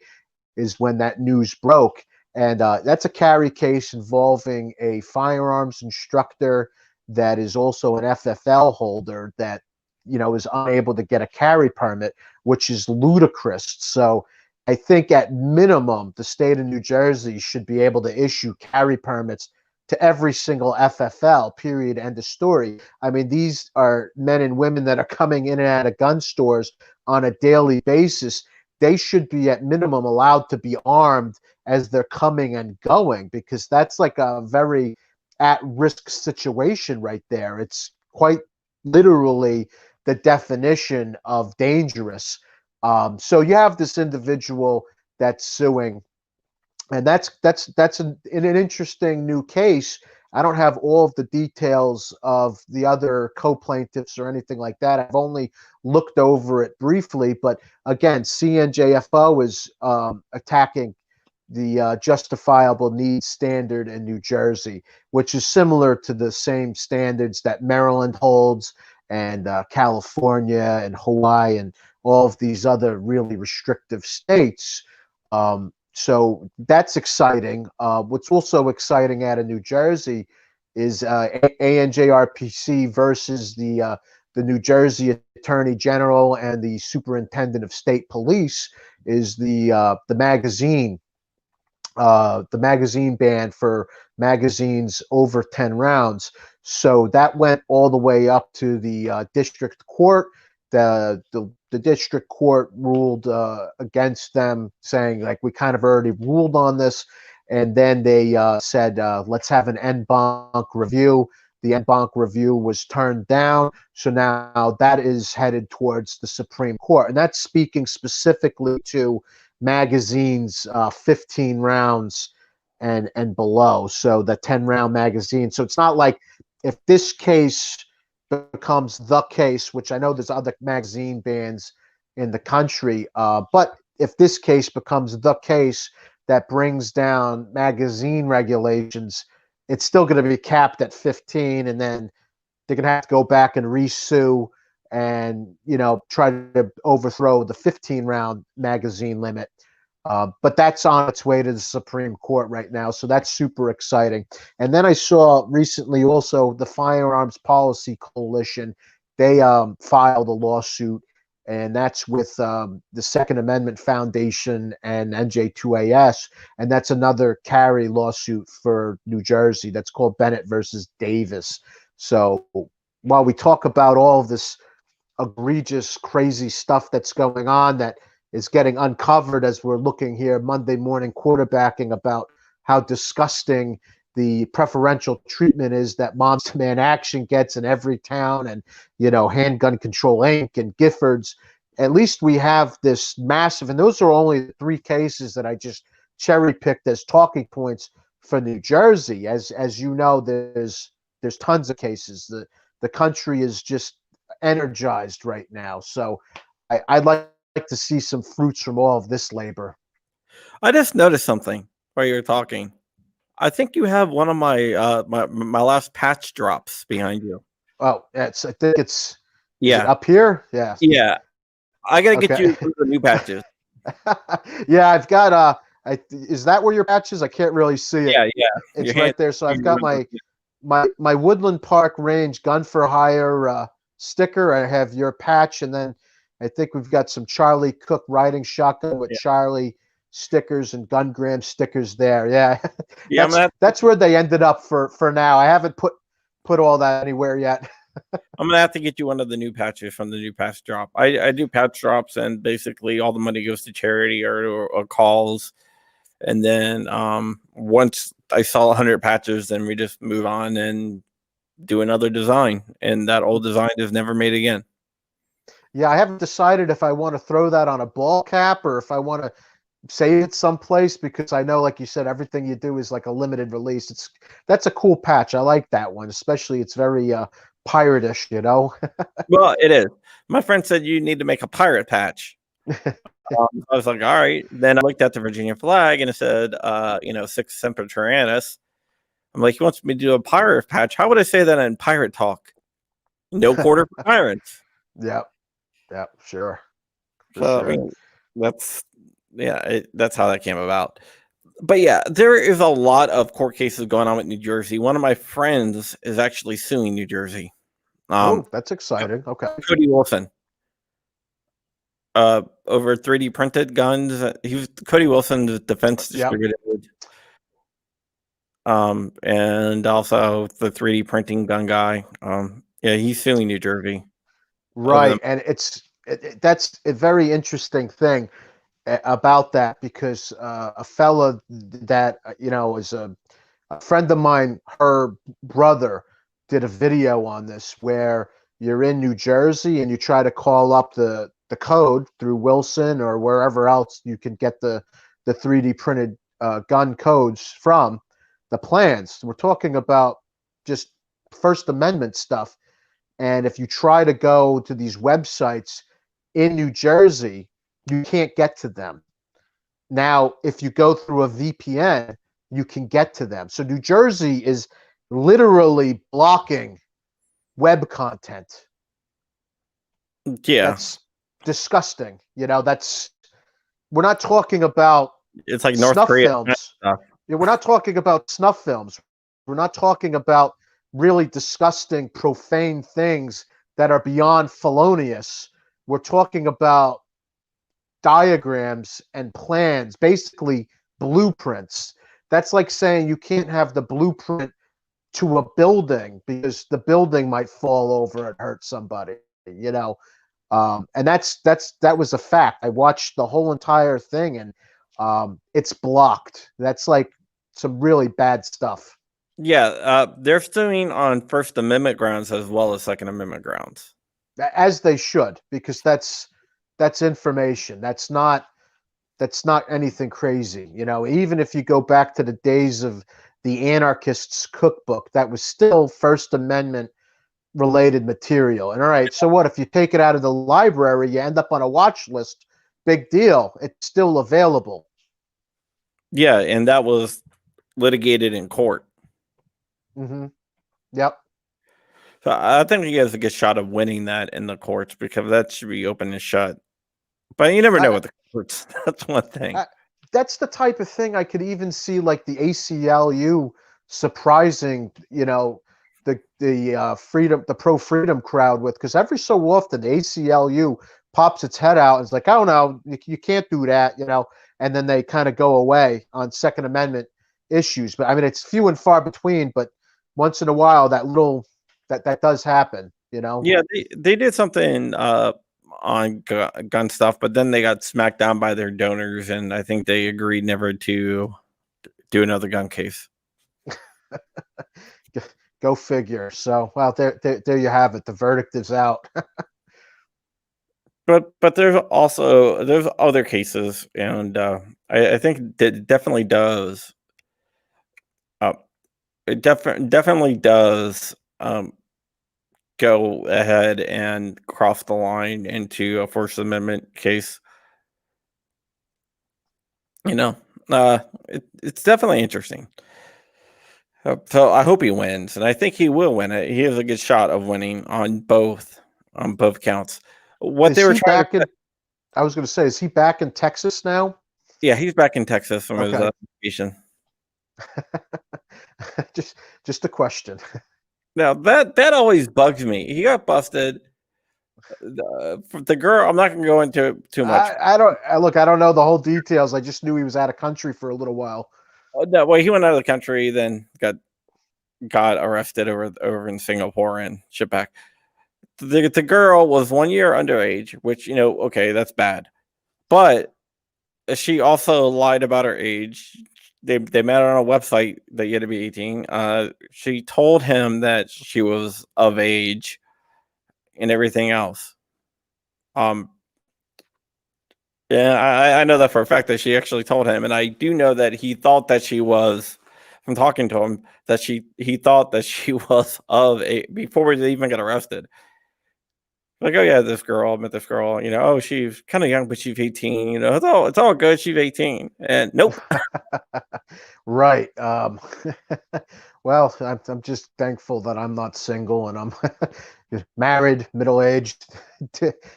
is when that news broke. And that's a carry case involving a firearms instructor that is also an FFL holder that, you know, is unable to get a carry permit, which is ludicrous. So I think at minimum, the state of New Jersey should be able to issue carry permits to every single FFL, period, end of story. I mean, these are men and women that are coming in and out of gun stores on a daily basis. They should be at minimum allowed to be armed as they're coming and going, because that's like a very at-risk situation right there. It's quite literally the definition of dangerous. So you have this individual that's suing, and that's in an interesting new case. I don't have all of the details of the other co-plaintiffs or anything like that. I've only looked over it briefly, but again, CNJFO is attacking the justifiable needs standard in New Jersey, which is similar to the same standards that Maryland holds, and California and Hawaii and all of these other really restrictive states. So that's exciting. What's also exciting out of New Jersey is ANJRPC versus the New Jersey Attorney General and the Superintendent of State Police is the magazine ban for magazines over 10 rounds. So that went all the way up to the district court. The district court ruled against them, saying like, we kind of already ruled on this, and then they said let's have an en banc review. The en banc review was turned down, so now that is headed towards the Supreme Court, and that's speaking specifically to magazines 15 rounds and below, so the 10-round magazine. So it's not like if this case becomes the case, which I know there's other magazine bans in the country, but if this case becomes the case that brings down magazine regulations, it's still going to be capped at 15, and then they're going to have to go back and resue and, you know, try to overthrow the 15-round magazine limit. But that's on its way to the Supreme Court right now, so that's super exciting. And then I saw recently also the Firearms Policy Coalition. They filed a lawsuit, and that's with the Second Amendment Foundation and NJ2AS, and that's another carry lawsuit for New Jersey. That's called Bennett versus Davis. So while we talk about all of this egregious, crazy stuff that's going on that is getting uncovered as we're looking here Monday morning quarterbacking about how disgusting the preferential treatment is that Moms Demand Action gets in every town, and, you know, Handgun Control Inc. and Giffords. At least we have this massive, and those are only the 3 cases that I just cherry picked as talking points for New Jersey. As you know, there's tons of cases. The country is just energized right now. So I'd like to see some fruits from all of this labor. I just noticed something while you were talking. I think you have one of my my last patch drops behind you. Oh, I think it's Yeah, it up here. Yeah, yeah. I gotta get okay. you the new patches. Yeah, I've got is that where your patch is? I can't really see it. Yeah, yeah. It's right there. So I've got my Woodland Park Range Gun for Hire sticker. I have your patch, and then I think we've got some Charlie Cook riding shotgun with Charlie stickers and Gun Graham stickers there. Yeah, Yeah, that's where they ended up for now. I haven't put all that anywhere yet. I'm gonna have to get you one of the new patches from the new patch drop. I do patch drops, and basically all the money goes to charity or calls. And then once I sell 100 patches, then we just move on and do another design, and that old design is never made again. Yeah, I haven't decided if I want to throw that on a ball cap or if I want to save it someplace because I know, like you said, everything you do is like a limited release. That's a cool patch. I like that one, especially it's very pirate-ish, you know. Well, it is. My friend said you need to make a pirate patch. I was like, all right. Then I looked at the Virginia flag and it said, Six Semper Tyrannis. I'm like, he wants me to do a pirate patch. How would I say that in pirate talk? No quarter for pirates. Yep, yep, sure, for So I sure. mean, that's how that came about. But yeah, there is a lot of court cases going on with New Jersey. One of my friends is actually suing New Jersey. Oh, Um, that's exciting. Okay. Cody Wilson, over 3D printed guns. He was Cody Wilson's defense Yep. distributed. And also the 3D printing gun guy. Yeah, he's suing New Jersey over them. Right, and that's a very interesting thing about that because a fella that is a friend of mine, her brother did a video on this where you're in New Jersey and you try to call up the code through Wilson or wherever else you can get the 3D printed gun codes from the plans. We're talking about just First Amendment stuff. And if you try to go to these websites in New Jersey, you can't get to them. Now, if you go through a VPN, you can get to them. So New Jersey is literally blocking web content. Yeah, That's disgusting. We're not talking about it's like North snuff Korea films. stuff. We're not talking about snuff films. We're not talking about really disgusting, profane things that are beyond felonious. We're talking about diagrams and plans, basically blueprints. That's like saying you can't have the blueprint to a building because the building might fall over and hurt somebody, you know. And that was a fact. I watched the whole entire thing, and it's blocked. That's like some really bad stuff. Yeah, they're suing on First Amendment grounds as well as Second Amendment grounds. As they should, because that's information. That's not anything crazy. Even if you go back to the days of the anarchists cookbook, that was still First Amendment related material. And all right, so what if you take it out of the library, you end up on a watch list? Big deal. It's still available. Yeah, and that was litigated in court. Mm-hmm. Yep. So I think he has a good shot of winning that in the courts because that should be open and shut. But you never know I, with the courts. That's one thing. I, that's the type of thing I could even see, like the ACLU surprising, the freedom, the pro freedom crowd with, because every so often the ACLU pops its head out and is like, oh no, you can't do that, and then they kind of go away on Second Amendment issues. But I mean, it's few and far between. But once in a while, that does happen. Yeah, they did something on gun stuff, but then they got smacked down by their donors, and I think they agreed never to do another gun case. Go figure. So, well, there you have it. The verdict is out. But there's other cases, and I think that definitely does. Uh, it definitely does go ahead and cross the line into a First Amendment case. You know, it's definitely interesting. So I hope he wins, and I think he will win it. He has a good shot of winning on both counts. What Is they were he trying to back in? I was going to say, is he back in Texas now? yeah, he's back in Texas from his Okay. vacation. just a question. Now that always bugs me. He got busted. The girl, I'm not going to go into too much. I don't look. I don't know the whole details. I just knew he was out of country for a little while. No, well, he went out of the country, then got arrested over in Singapore and shipped back. The girl was 1 year underage, which okay, that's bad. But she also lied about her age. They met on a website that you had to be 18. She told him that she was of age and everything else. Um, Yeah, I know that for a fact that she actually told him, and I do know that he thought that she was, from talking to him, that he thought that she was of a before they even got arrested. Like, oh yeah, this girl, I met this girl, oh, she's kind of young, but she's 18, it's all good. She's 18. And nope. Right. Well, I'm just thankful that I'm not single and I'm married, middle aged.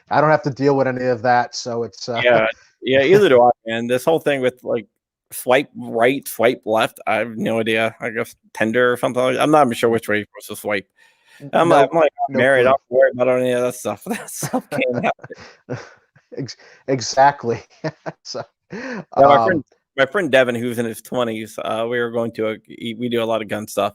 I don't have to deal with any of that, so it's Yeah, yeah, either do I, man. This whole thing with like swipe right, swipe left, I have no idea. I guess Tinder or something like that. I'm not even sure which way you're supposed to swipe. I'm like I'm no married. I clue. don't worry about any of that stuff. That stuff can't happen. Exactly. So, Yeah, um, my friend Devin, who's in his 20s, we were going to we do a lot of gun stuff,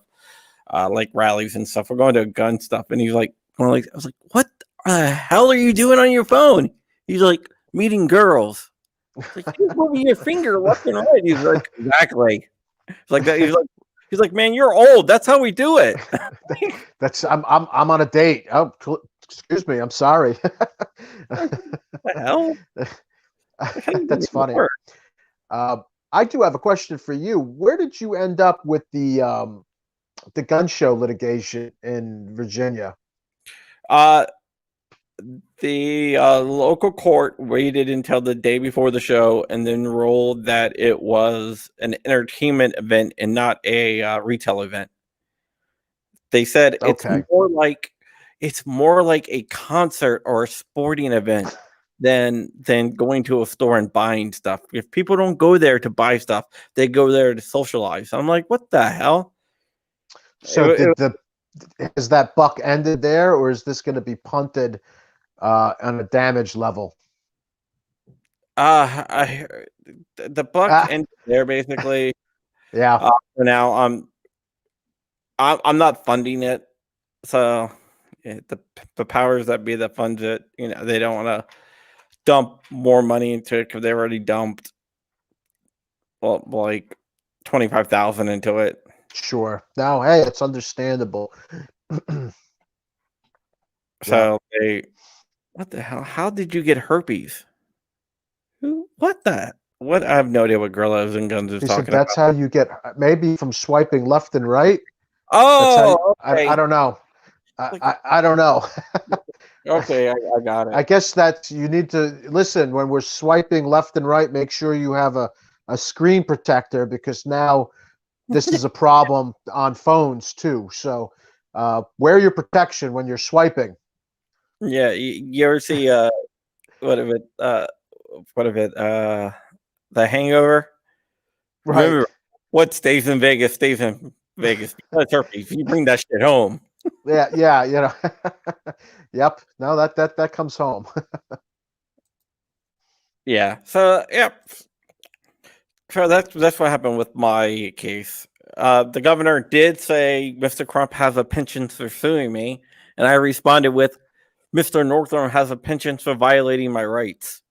like rallies and stuff. We're going to gun stuff, and he's like, I was like, what the hell are you doing on your phone? He's like, meeting girls. It's like, you're moving your finger left and right. He's like, exactly. It's like that. He's like, man, you're old. That's how we do it. that's I'm on a date. Oh, excuse me. I'm sorry. Like, what the hell? Like, how do you That's even funny. work? Uh, I do have a question for you. Where did you end up with the gun show litigation in Virginia? Uh, the local court waited until the day before the show and then ruled that it was an entertainment event and not a retail event. They said Okay. it's more like a concert or a sporting event than going to a store and buying stuff. If people don't go there to buy stuff, they go there to socialize. I'm like, what the hell? It, So it, is that buck ended there, or is this going to be punted on a damage level? I the buck Ah, ended there basically. yeah, For now, I'm not funding it, so yeah, the powers that be that funds it, they don't want to dump more money into it because they already dumped well like 25,000 into it. sure. Now, hey, it's understandable. Yeah. So what the hell? How did you get herpes? Who? What the? What? I have no idea what Gorillas and Guns is He said talking that's about. how you get maybe from swiping left and right. That's how Oh, I okay. don't know. Like, I don't know. okay, I got it. I guess that you need to listen when we're swiping left and right, make sure you have a screen protector because now this is a problem on phones too. So wear your protection when you're swiping. Yeah, you ever see what of it? What of it? The Hangover. Right. Remember, what stays in Vegas. That's herpes. You bring that shit home. Yeah, yeah, you know. Yep. No, that comes home. Yeah. So yeah. So that's what happened with my case. The governor did say Mr. Crump has a penchant for suing me, and I responded with, "Mr. Northam has a penchant for violating my rights."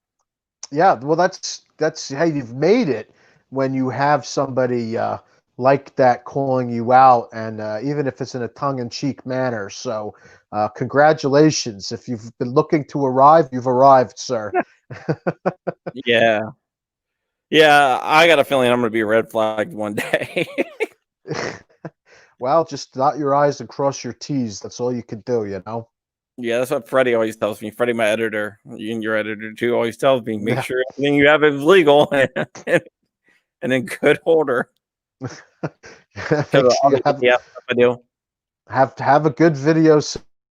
Yeah, well that's how you've made it when you have somebody like that calling you out and even if it's in a tongue-in-cheek manner. So congratulations. If you've been looking to arrive, you've arrived, sir. Yeah, yeah. I got a feeling I'm going to be red flagged one day. Well, just dot your I's and cross your T's. That's all you can do, you know? Yeah, that's what Freddie always tells me. Freddie, my editor, and your editor too, always tells me, make Yeah. sure everything you have is legal and in good order. Make So sure you obviously, yeah, stuff I do. have to have a good video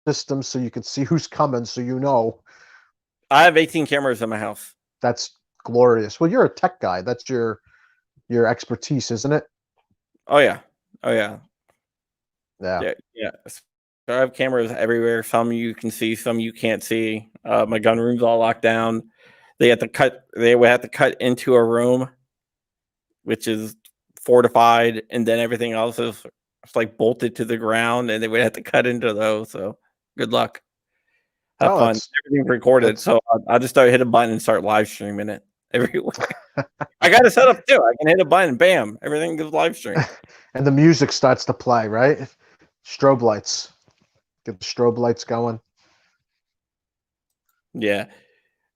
system so you can see who's coming so you know. I have 18 cameras in my house. That's glorious. Well, you're a tech guy. That's your expertise, isn't it? Oh yeah, oh yeah, Yeah. yeah, yeah. So I have cameras everywhere. Some you can see, some you can't see. My gun room's all locked down. They would have to cut into a room, which is fortified, and then everything else is it's like bolted to the ground, and they would have to cut into those. So good luck. Have Oh, fun. Everything's recorded, that's so I just start hit a button and start live streaming it everywhere. I got it set up too. I can hit a button, bam, everything goes live streamed. and the music starts to play, right? Strobe lights. Get the strobe lights going. Yeah,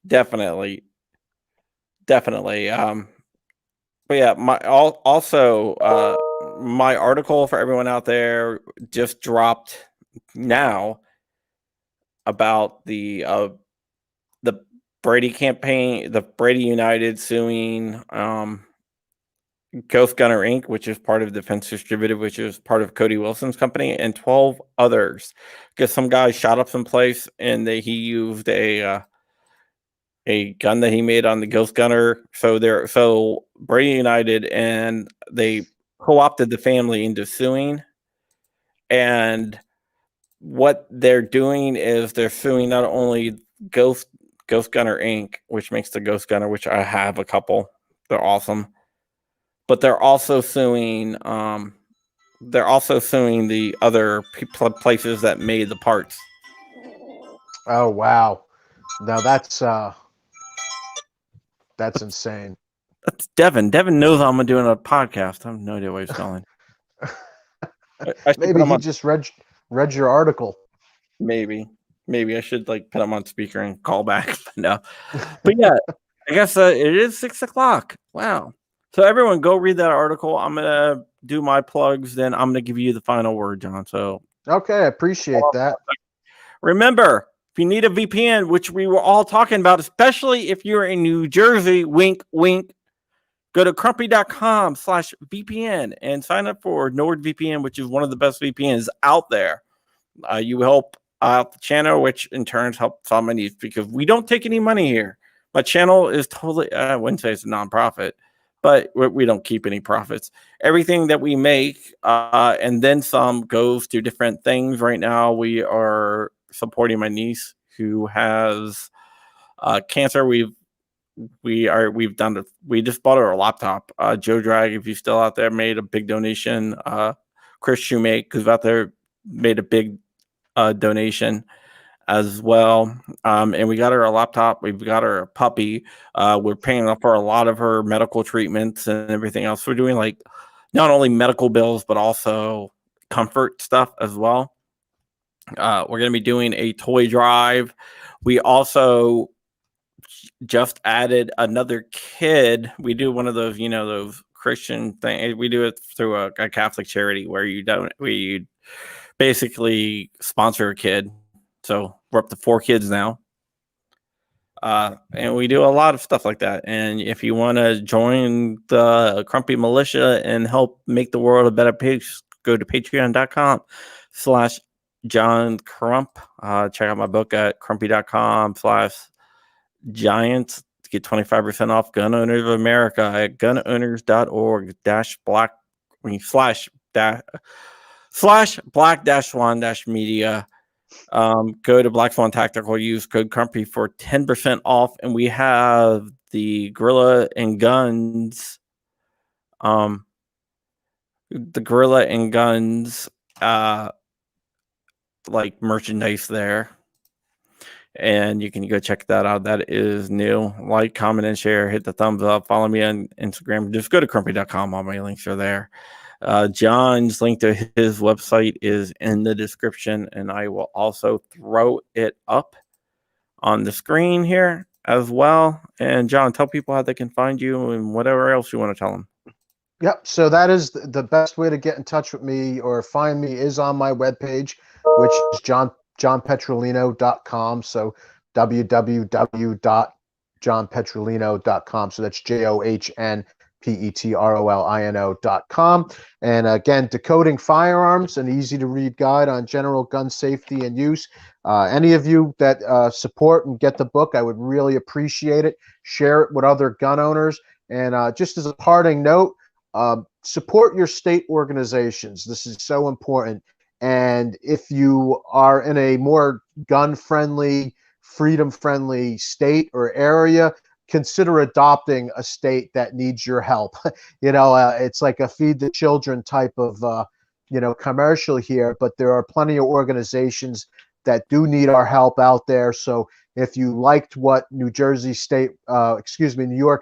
definitely. definitely. But yeah, also my article for everyone out there just dropped now about the Brady campaign, the Brady United suing Ghost Gunner Inc., which is part of Defense Distributed, which is part of Cody Wilson's company, and 12 others. Because some guy shot up some place and he used a gun that he made on the Ghost Gunner. So Brady United, and they co-opted the family into suing. And what they're doing is they're suing not only Ghost Gunner Inc., which makes the Ghost Gunner, which I have a couple. They're awesome. But they're also suing the other places that made the parts. Oh wow. Now that's insane. That's Devin. Devin knows I'm doing a podcast. I have no idea where he's going. I should Maybe he just read your article. Maybe I should like put him on speaker and call back. But no, but yeah, I guess it is 6:00. Wow. So everyone, go read that article. I'm gonna do my plugs, then I'm gonna give you the final word, John. So okay, I appreciate that. Remember, if you need a VPN, which we were all talking about, especially if you're in New Jersey, wink, wink, go to crumpy.com/VPN and sign up for NordVPN, which is one of the best VPNs out there. You help out the channel, which in turn helps some of these, because we don't take any money here. My channel is totally, I wouldn't say it's a nonprofit, but we don't keep any profits. Everything that we make and then some goes to different things. Right now, we are supporting my niece who has cancer. We just bought her a laptop. Joe Drag, if you're still out there, made a big donation. Chris Shoemake, who's out there, made a big donation as well. And we got her a laptop. We've got her a puppy. We're paying up for a lot of her medical treatments and everything else. We're doing like not only medical bills, but also comfort stuff as well. We're going to be doing a toy drive. We also just added another kid. We do one of those, those Christian things. We do it through a Catholic charity where you basically sponsor a kid. So we're up to 4 kids now. And we do a lot of stuff like that. And if you want to join the Crumpy Militia and help make the world a better place, go to patreon.com/John Crump. Check out my book at crumpy.com/giants to get 25% off Gun Owners of America at gunowners.org/black-swan-media. Go to Black Swan Tactical, use code Crumpy for 10% off, and we have the Gorilla and Guns like merchandise there, and you can go check that out. That is new. Like, comment, and share. Hit the thumbs up. Follow me on Instagram. Just go to crumpy.com. All my links are there. John's link to his website is in the description, and I will also throw it up on the screen here as well. And John, tell people how they can find you and whatever else you want to tell them. Yep. So that is the best way to get in touch with me or find me is on my webpage, which is johnpetrolino.com. So www.johnpetrolino.com. So that's JOHNPETROLINO.com. And again, Decoding Firearms, an easy to read guide on general gun safety and use. Any of you that support and get the book, I would really appreciate it. Share it with other gun owners. And just as a parting note, support your state organizations. This is so important. And if you are in a more gun-friendly, freedom-friendly state or area, consider adopting a state that needs your help. It's like a feed the children type of, commercial here, but there are plenty of organizations that do need our help out there. So if you liked what New York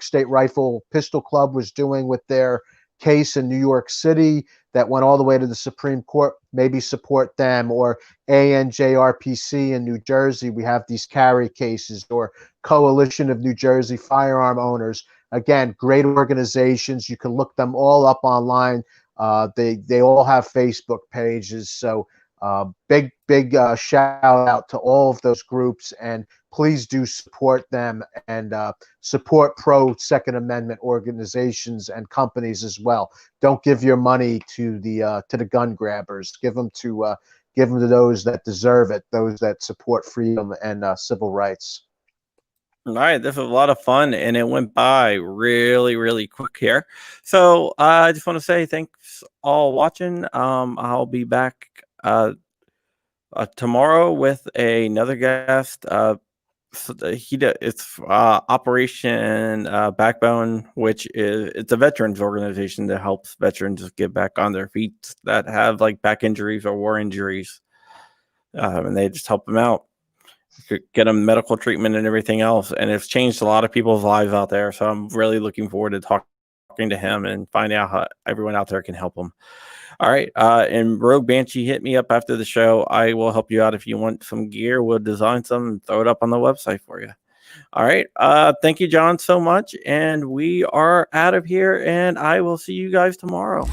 State Rifle Pistol Club was doing with their case in New York City that went all the way to the Supreme Court, maybe support them, or ANJRPC in New Jersey. We have these carry cases, or Coalition of New Jersey Firearm Owners. Again, great organizations. You can look them all up online. They all have Facebook pages. So big shout out to all of those groups, and please do support them, and support pro Second Amendment organizations and companies as well. Don't give your money to the gun grabbers. Give them to those that deserve it, those that support freedom and civil rights. All right, this was a lot of fun, and it went by really, really quick here. So I just want to say thanks all watching. I'll be back tomorrow with another guest. It's Operation Backbone, which it's a veterans organization that helps veterans just get back on their feet that have like back injuries or war injuries, and they just help them out, get them medical treatment and everything else. And it's changed a lot of people's lives out there. So I'm really looking forward to talking to him and finding out how everyone out there can help them. All right. And Rogue Banshee, hit me up after the show. I will help you out if you want some gear. We'll design some and throw it up on the website for you. All right. Thank you, John, so much. And we are out of here, and I will see you guys tomorrow.